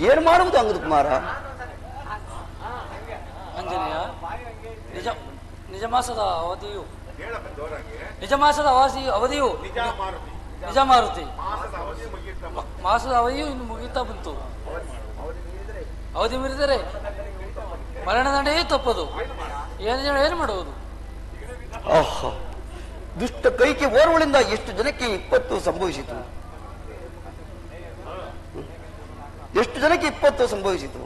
ಏನು ಮಾಡುವುದು ಅಂಗದ ಕುಮಾರ? ಆಂಜನೇಯ, ನಿಜ ಮಾಸದ ಅವಧಿಯು ನಿಜ ಮಾರುತಿ ಮಾಸದ ಅವಧಿಯು ಇನ್ನು ಮುಗಿಯುತ್ತಾ ಬಂತು. ಅವಧಿ ಮೀರಿದರೆ ಮರಣದಂಡೆಯೇ ತಪ್ಪದು. ಏನು ಮಾಡುವುದು? ಆಹಾ, ದುಷ್ಟ ಕೈಕೆ ಓರ್ವಳಿಂದ ಎಷ್ಟು ಜನಕ್ಕೆ ವಿಪತ್ತು ಸಂಭವಿಸಿತು? ಎಷ್ಟು ಜನಕ್ಕೆ ವಿಪತ್ತು ಸಂಭವಿಸಿತು?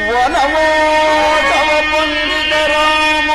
ವನಮೋಚವ ಪಂಡಿತ ರಾಮ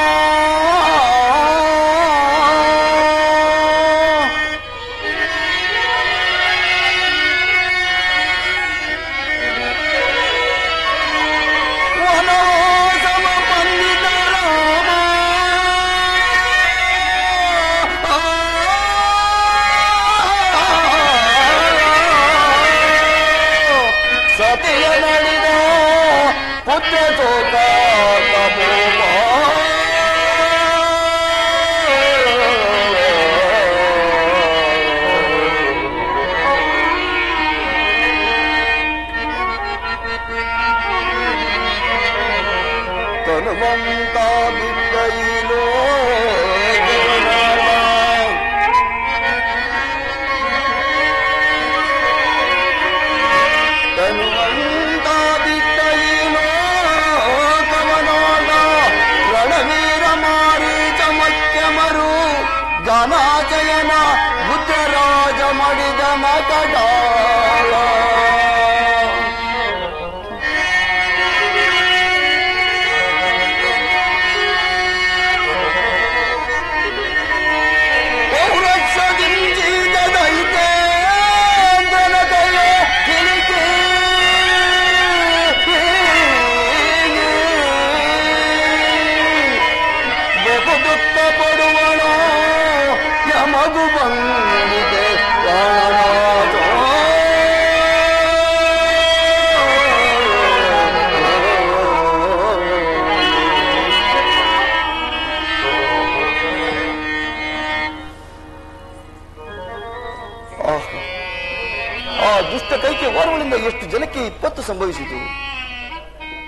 ಎಷ್ಟು ಜನಕ್ಕೆ ವಿಪತ್ತು ಸಂಭವಿಸಿತು.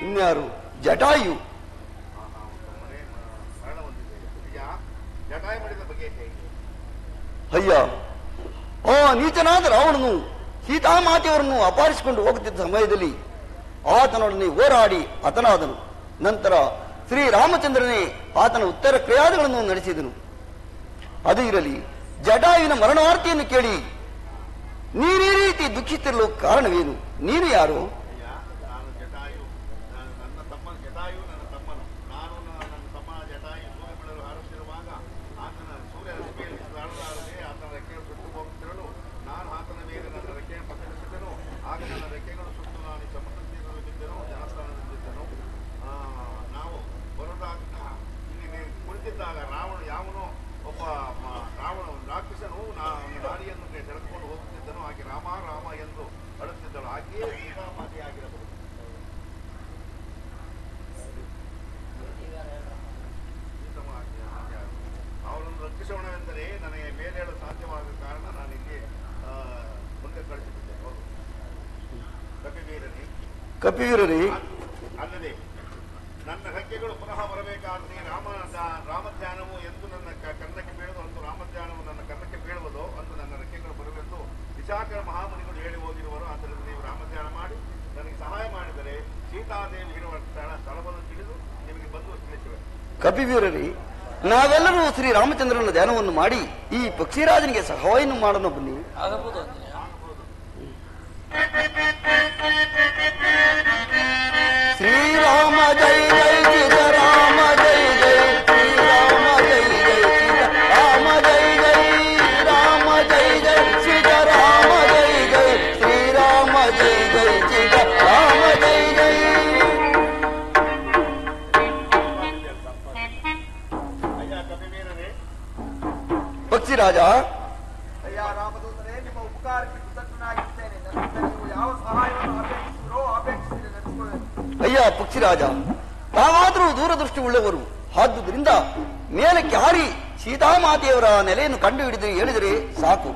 ಇನ್ಯಾರು? ಜಟಾಯು. ಅಯ್ಯ, ಆ ನೀಚನಾದ ರಾವಣನು ಸೀತಾಮಾತೆಯವರನ್ನು ಅಪಹರಿಸಿಕೊಂಡು ಹೋಗುತ್ತಿದ್ದ ಸಮಯದಲ್ಲಿ ಆತನೊಡನೆ ಹೋರಾಡಿ ಹತನಾದನು. ನಂತರ ಶ್ರೀರಾಮಚಂದ್ರನೇ ಆತನ ಉತ್ತರ ಕ್ರಿಯಾದಿಗಳನ್ನು ನಡೆಸಿದನು. ಅದು ಇರಲಿ, ಜಟಾಯುವಿನ ಮರಣವಾರ್ತೆಯನ್ನು ಕೇಳಿ ನೀನೇ ರೀತಿ ದುಃಖಿಸಿರಲು ಕಾರಣವೇನು? ನೀನು ಯಾರು? ಕಪಿವೀರರೇ, ಅಲ್ಲದೆ ನನ್ನ ರೆಕ್ಕೆಗಳು ಪುನಃ ಬರಬೇಕಾದ್ರೆ ರಾಮಧ್ಯಾನವು ಎಂದು ನನ್ನ ಕನ್ನಕ್ಕೆ ಬೀಳದು, ಅಂದು ರಾಮಧ್ಯಾನವು ನನ್ನ ಕನ್ನಕ್ಕೆ ಬೀಳುವುದೋ ಅಂದು ನನ್ನ ರೆಕ್ಕೆಗಳು ಬರುವೆಂದು ವಿಶಾಖರ ಮಹಾಮುನಿಗಳು ಹೇಳಿ ಹೋಗಿರುವರು. ಆದ್ದರಿಂದ ನೀವು ರಾಮಧ್ಯಾನ ಮಾಡಿ ನನಗೆ ಸಹಾಯ ಮಾಡಿದರೆ ಸೀತಾದೇವಿ ಇರುವ ಸ್ಥಳವನ್ನು ತಿಳಿದು ನಿಮಗೆ ಬಂದು ತಿಳಿಸುವೆ. ಕಪಿವೀರರೇ, ನಾವೆಲ್ಲರೂ ಶ್ರೀರಾಮಚಂದ್ರನ ಧ್ಯಾನವನ್ನು ಮಾಡಿ ಈ ಪಕ್ಷಿರಾಜನಿಗೆ ಸಹಾಯವನ್ನು ಮಾಡೋಣ ಬನ್ನಿ. ಶ್ರೀರಾಮ ಜೈ ಜೈ ಜಯ ರಾಮ ಜೈ ಜೈ ರಾಜ. ಅಯ್ಯ ರಾಮದೂತರೇ, ನಿಮ್ಮ ಉಪಕಾರಕ್ಕೆ ಕೃತಜ್ಞನಾಗಿದ್ದೇನೆ. ನನ್ನಿಂದ ನೀವು ಯಾವ ಸಹಾಯವನ್ನು ಅಪೇಕ್ಷಿಸಿದ್ರೆ ನಡೆಸಿಕೊಳ್ಳಬೇಕು. ಅಯ್ಯ ಪಕ್ಷಿರಾಜ, ತಾವಾದರೂ ದೂರದೃಷ್ಟಿ ಉಳ್ಳವರು. ಆದುದರಿಂದ ಮೇಲಕ್ಕೆ ಹಾರಿ ಸೀತಾಮಾತೆಯವರ ನೆಲೆಯನ್ನು ಕಂಡು ಹೇಳಿದರೆ ಸಾಕು.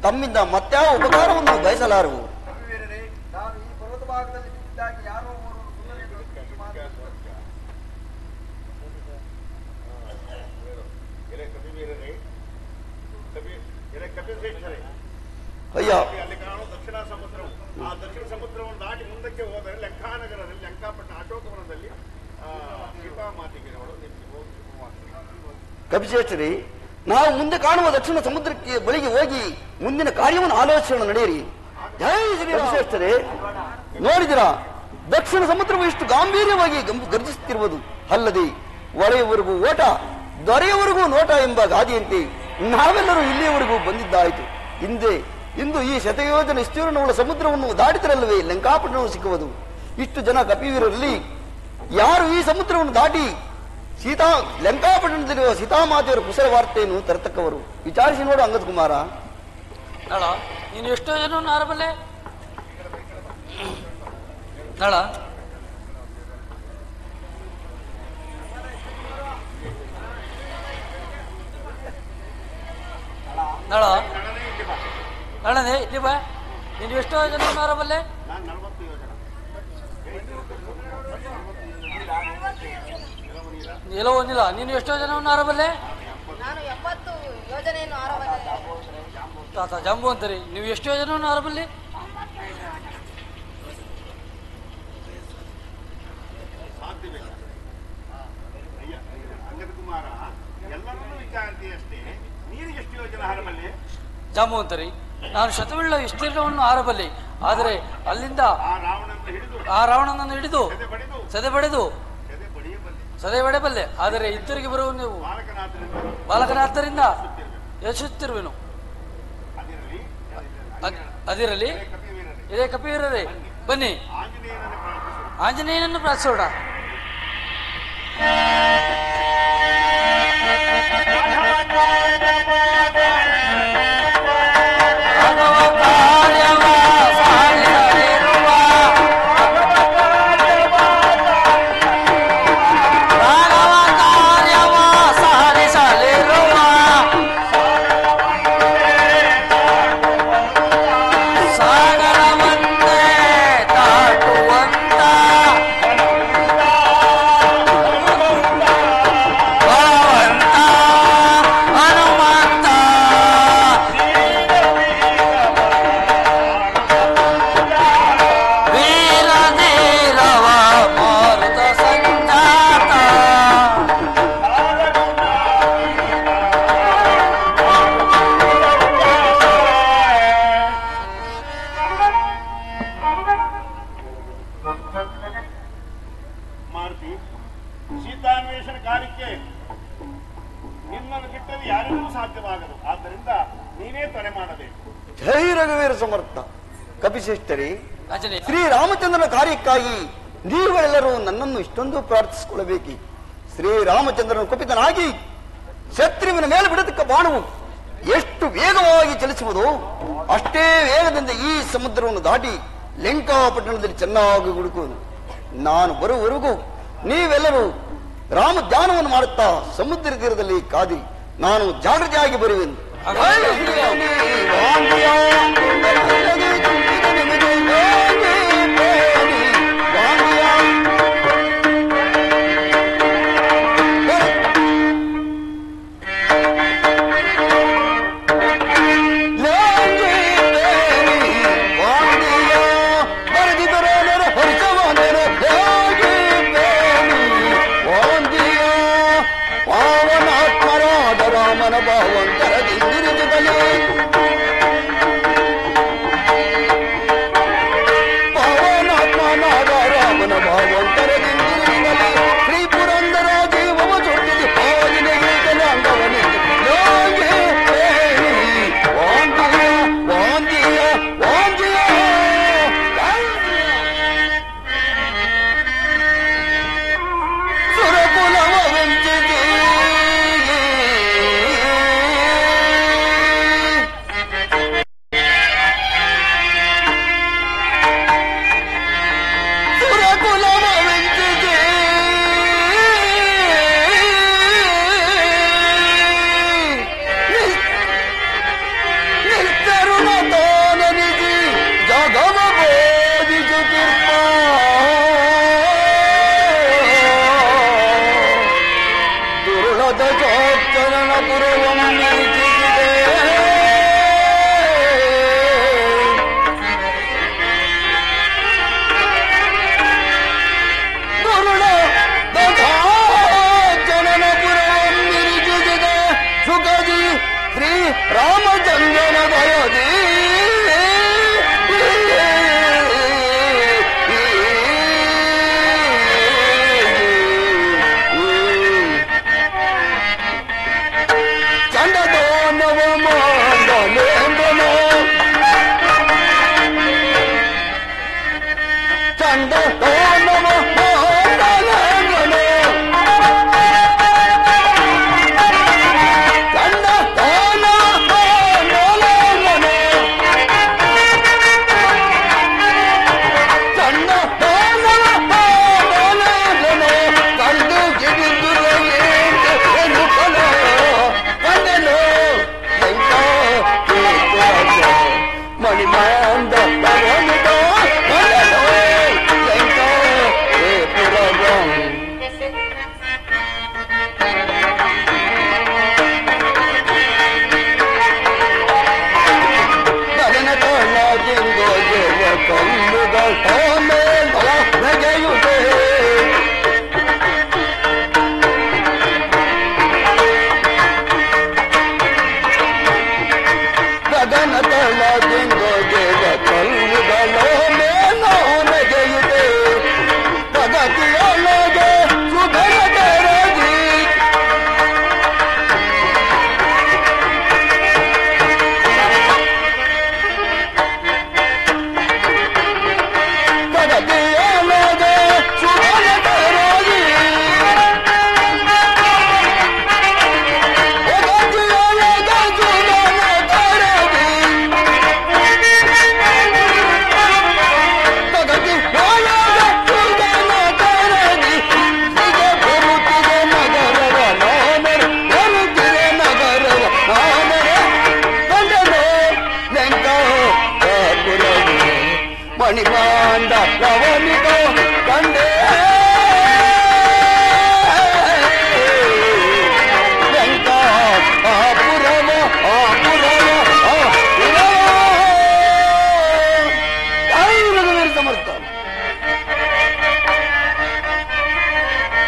ತಮ್ಮಿಂದ ಮತ್ಯಾವ ಉಪಕಾರವನ್ನು ಬಯಸಲಾರವು. ಕಪಿವೀರರೇ, ನಾನು ಈ ಪರ್ವತ ಭಾಗದಲ್ಲಿ ಬಿದ್ದಿದ್ದಾಗಿ ಯಾರೋ ಓರ್ವರು ಸುಂದರಿಯನ್ನು ಕಪಿಶ್ರೇಷ್ಠರೇ, ಅಯ್ಯ ಅಲ್ಲಿ ಕಾಣೋ ದಕ್ಷಿಣ ಸಮುದ್ರವು, ಆ ದಕ್ಷಿಣ ಸಮುದ್ರವನ್ನು ದಾಟಿ ಮುಂದಕ್ಕೆ ಹೋದರೆ ಲಂಕಾನಗರದಲ್ಲಿ, ಲಂಕಾಪಟ್ಟಣ ಅಶೋಕವನದಲ್ಲಿ ಸೀತಾಮಾತೆಗೆ ಕಪಿಶ್ರೇಷ್ಠರೇ, ನಾವು ಮುಂದೆ ಕಾಣುವ ದಕ್ಷಿಣ ಸಮುದ್ರಕ್ಕೆ ಬಳಿಗೆ ಹೋಗಿ ಮುಂದಿನ ಕಾರ್ಯವನ್ನು ಆಲೋಚನೆ ನಡೆಯಿರಿ. ಜೈ ಶ್ರೀ ಕಪಿಶ್ರೇಷ್ಠರೇ, ನೋಡಿದಿರಾ ದಕ್ಷಿಣ ಸಮುದ್ರವು ಎಷ್ಟು ಗಾಂಭೀರ್ಯವಾಗಿ ಗರ್ಜಿಸುತ್ತಿರುವುದು. ಅಲ್ಲದೆ ಒಳೆಯವರೆಗೂ ಓಟ, ದೊರೆಯವರೆಗೂ ನೋಟ ಎಂಬ ಗಾದೆಯಂತೆ ನಾವೆಲ್ಲರೂ ಇಲ್ಲಿಯವರೆಗೂ ಬಂದಿದ್ದಾಯಿತು. ಇಂದು ಈ ಶತಯೋಜನ ವಿಸ್ತೀರ್ಣವುಳ್ಳ ಸಮುದ್ರವನ್ನು ದಾಟಿದರಲ್ಲವೇ ಲಂಕಾಪಟ್ಟಣವು ಸಿಕ್ಕುವುದು. ಇಷ್ಟು ಜನ ಕಪಿವೀರರಲ್ಲಿ ಯಾರು ಈ ಸಮುದ್ರವನ್ನು ದಾಟಿ ಲಂಕಾಪಟ್ಟಣದಲ್ಲಿರುವ ಸೀತಾಮಾತೆಯವರ ಕುಶಲ ವಾರ್ತೆಯನ್ನು ತರತಕ್ಕವರು? ವಿಚಾರಿಸಿ ನೋಡು ಅಂಗದ ಕುಮಾರ. ನಳ, ನೀನು ಎಷ್ಟೋ ಜನ ಆರಬಲ್ಲೆ? ನಳ, ನಳ, ನಳನೆ ಇಲ್ಲಿ ಬಾ. ನೀನು ಎಷ್ಟೋ ಜನ ಆರಬಲ್ಲೆ? ನಾನು 40 ಯೋಜನ. ಎಲ್ಲೋ ಒಂದಿಲ್ಲ. ನೀನು ಎಷ್ಟೋ ಜನವನ್ನು ಆರಬಲ್ಲೆ? ನಾನು 70 ಯೋಜನೆಯನ್ನು ಆರಬಲ್ಲೆ. ತಾತ ಜಂಬು ಅಂತಾರೆ. ನೀವು ಎಷ್ಟೋ ಜನವನ್ನು ಆರಬಲ್ಲಿ? ಸಾಧ್ಯವಿಲ್ಲ. ಅಯ್ಯ ಅಂಗದ ಕುಮಾರ, ಎಲ್ಲರನ್ನೂ ವಿಚಾರಿಸಿ ಅಷ್ಟೇ. ನೀರು ಎಷ್ಟು ಯೋಜನೆ ಹರಬಲ್ಲಿ? ಜಂಬು ಅಂತಾರೆ. ನಾನು ಶತವಿಳ್ಳ ವಿಸ್ತೀರ್ಣವನ್ನು ಆರಬಲ್ಲೆ. ಆದರೆ ಅಲ್ಲಿಂದ ಆ ರಾವಣನನ್ನು ಹಿಡಿದು ಸದೆ ಬಡಿದು ಸದೆ ಬಡಬಲ್ಲೆ. ಆದರೆ ಇದ್ದರಿಗೆ ಬರುವ ನೀವು ಬಾಲಕನಾದ್ದರಿಂದ ಯಶಿಸುತ್ತಿರುವೆನು. ಅದಿರಲಿ. ಇದೇ ಕಪಿವೀರರೇ, ಬನ್ನಿ ಆಂಜನೇಯನನ್ನು ಪ್ರಾರ್ಥಿಸೋಣ. ಕಪಿಶ್ರೇಷ್ಠರೇ, ಶ್ರೀರಾಮಚಂದ್ರನ ಕಾರ್ಯಕ್ಕಾಗಿ ನೀವುಗಳೆಲ್ಲರೂ ನನ್ನನ್ನು ಇಷ್ಟೊಂದು ಪ್ರಾರ್ಥಿಸಿಕೊಳ್ಳಬೇಕಿ. ಶ್ರೀರಾಮಚಂದ್ರನ ಕುಪಿತನಾಗಿ ಶತ್ರುವಿನ ಮೇಲೆ ಬಿಡತಕ್ಕ ಬಾಣವು ಎಷ್ಟು ವೇಗವಾಗಿ ಚಲಿಸುವುದು, ಅಷ್ಟೇ ವೇಗದಿಂದ ಈ ಸಮುದ್ರವನ್ನು ದಾಟಿ ಲಂಕಾಪಟ್ಟಣದಲ್ಲಿ ಚೆನ್ನಾಗಿ ಹುಡುಕುವುದು. ನಾನು ಬರುವವರೆಗೂ ನೀವೆಲ್ಲರೂ ರಾಮ ಧ್ಯಾನವನ್ನು ಮಾಡುತ್ತಾ ಸಮುದ್ರ ತೀರದಲ್ಲಿ ಕಾದಿ, ನಾನು ಜಾಗೃತಿಯಾಗಿ ಬರುವೆನು. ಭಾವಂತರ ರಾಮಚಂದ್ರನ ದಯದಿ ಚಂಡದೋನವ ಮಂಡಲೇಂದ್ರನು ಚಂಡದೋನವ ಮಂಡಲೇಂದ್ರನು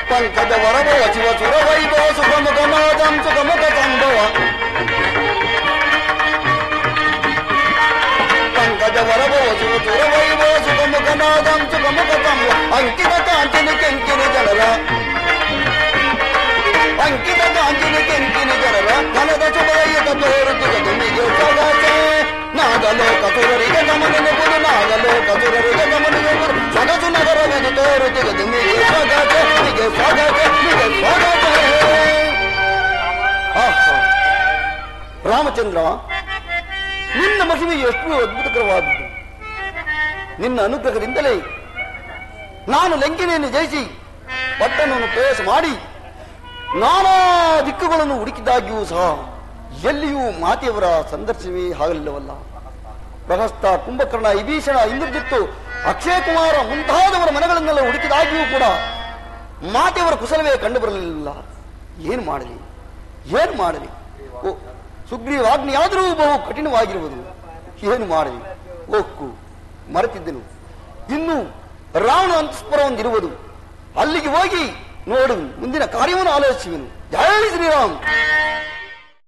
ಪಂಕಜ ವರಭವ ಶಿವ ಸುರ ವೈಭವ ಸುಖಮುಖ ಮಾದಂ ಸುಖಮುಖ ಸಂಭವ ಪಂಕಜ ವರಭವ ಶಿವ ಸುರ ವೈಭವ ಸುಖಮುಖ ನಾದಂ ಸುಖಮುಖ ಸಂಭವ ಅಂಕಿತ ಕಾಂಚಿನಿ ಕೆಂಕಿನಿ ಜನರ ಅಂಕಿತ ಕಾಂಚಿನಿ ಕೆಂಕಿನಿ ಜನರ ಫಲದ ಶುಭಯುತ ತೋರುತ್ತಿಗೆ ತುಮಿಗೆ ಸಗಾಸೆ ನಾಗಲೋಕ ಸುರರಿಗೆ ಗಮನಿಸುವುದು ನಾಗಲೋಕ ಸುರರಿಗೆ ಗಮನಿಸುವುದು ಸಗಸು ನಗರವಿದು ತೋರುತ್ತಿಗೆ ತುಮಿಗೆ ಸಗಾಸೆ ನಿಗೆ ಸಗಾಸೆ ನಿಗೆ ಸಗಾಸೆ. ರಾಮಚಂದ್ರ, ನಿನ್ನ ಮಹಿಮೆ ಎಷ್ಟು ಅದ್ಭುತಕರವಾದದ್ದು. ನಿನ್ನ ಅನುಗ್ರಹದಿಂದಲೇ ನಾನು ಲಂಕೆಯನ್ನು ಜಯಿಸಿ ಪಟ್ಟಣವನ್ನು ಪ್ರವೇಶ ಮಾಡಿ ನಾನಾ ದಿಕ್ಕುಗಳನ್ನು ಹುಡುಕಿದಾಗಿಯೂ ಸಹ ಎಲ್ಲಿಯೂ ಮಾತೆಯವರ ಸಂದರ್ಶನವೇ ಆಗಲಿಲ್ಲವಲ್ಲ. ಪ್ರಹಸ್ತ, ಕುಂಭಕರ್ಣ, ವಿಭೀಷಣ, ಇಂದ್ರಜಿತ್ತು, ಅಕ್ಷಯ ಕುಮಾರ ಮುಂತಾದವರ ಮನೆಗಳನ್ನೆಲ್ಲ ಹುಡುಕಿದಾಗಿಯೂ ಕೂಡ ಮಾತೆಯವರ ಕುಶಲವೇ ಕಂಡು ಬರಲಿಲ್ಲ. ಏನು ಮಾಡಲಿ, ಏನು ಮಾಡಲಿ? ಓ, ಸುಗ್ರೀವಾಜ್ಞೆಯಾದರೂ ಬಹು ಕಠಿಣವಾಗಿರುವುದು. ಏನು ಮಾಡಲಿ? ಓಕ್ಕು ಮರೆತಿದ್ದೆನು. ಇನ್ನು ರಾವಣ ಅಂತಸ್ಪುರ ಒಂದಿರುವುದು, ಅಲ್ಲಿಗೆ ಹೋಗಿ ನೋಡು, ಮುಂದಿನ ಕಾರ್ಯವನ್ನು ಆಲೋಚಿಸುವೆನು. ಜೈ ಶ್ರೀರಾಮ್.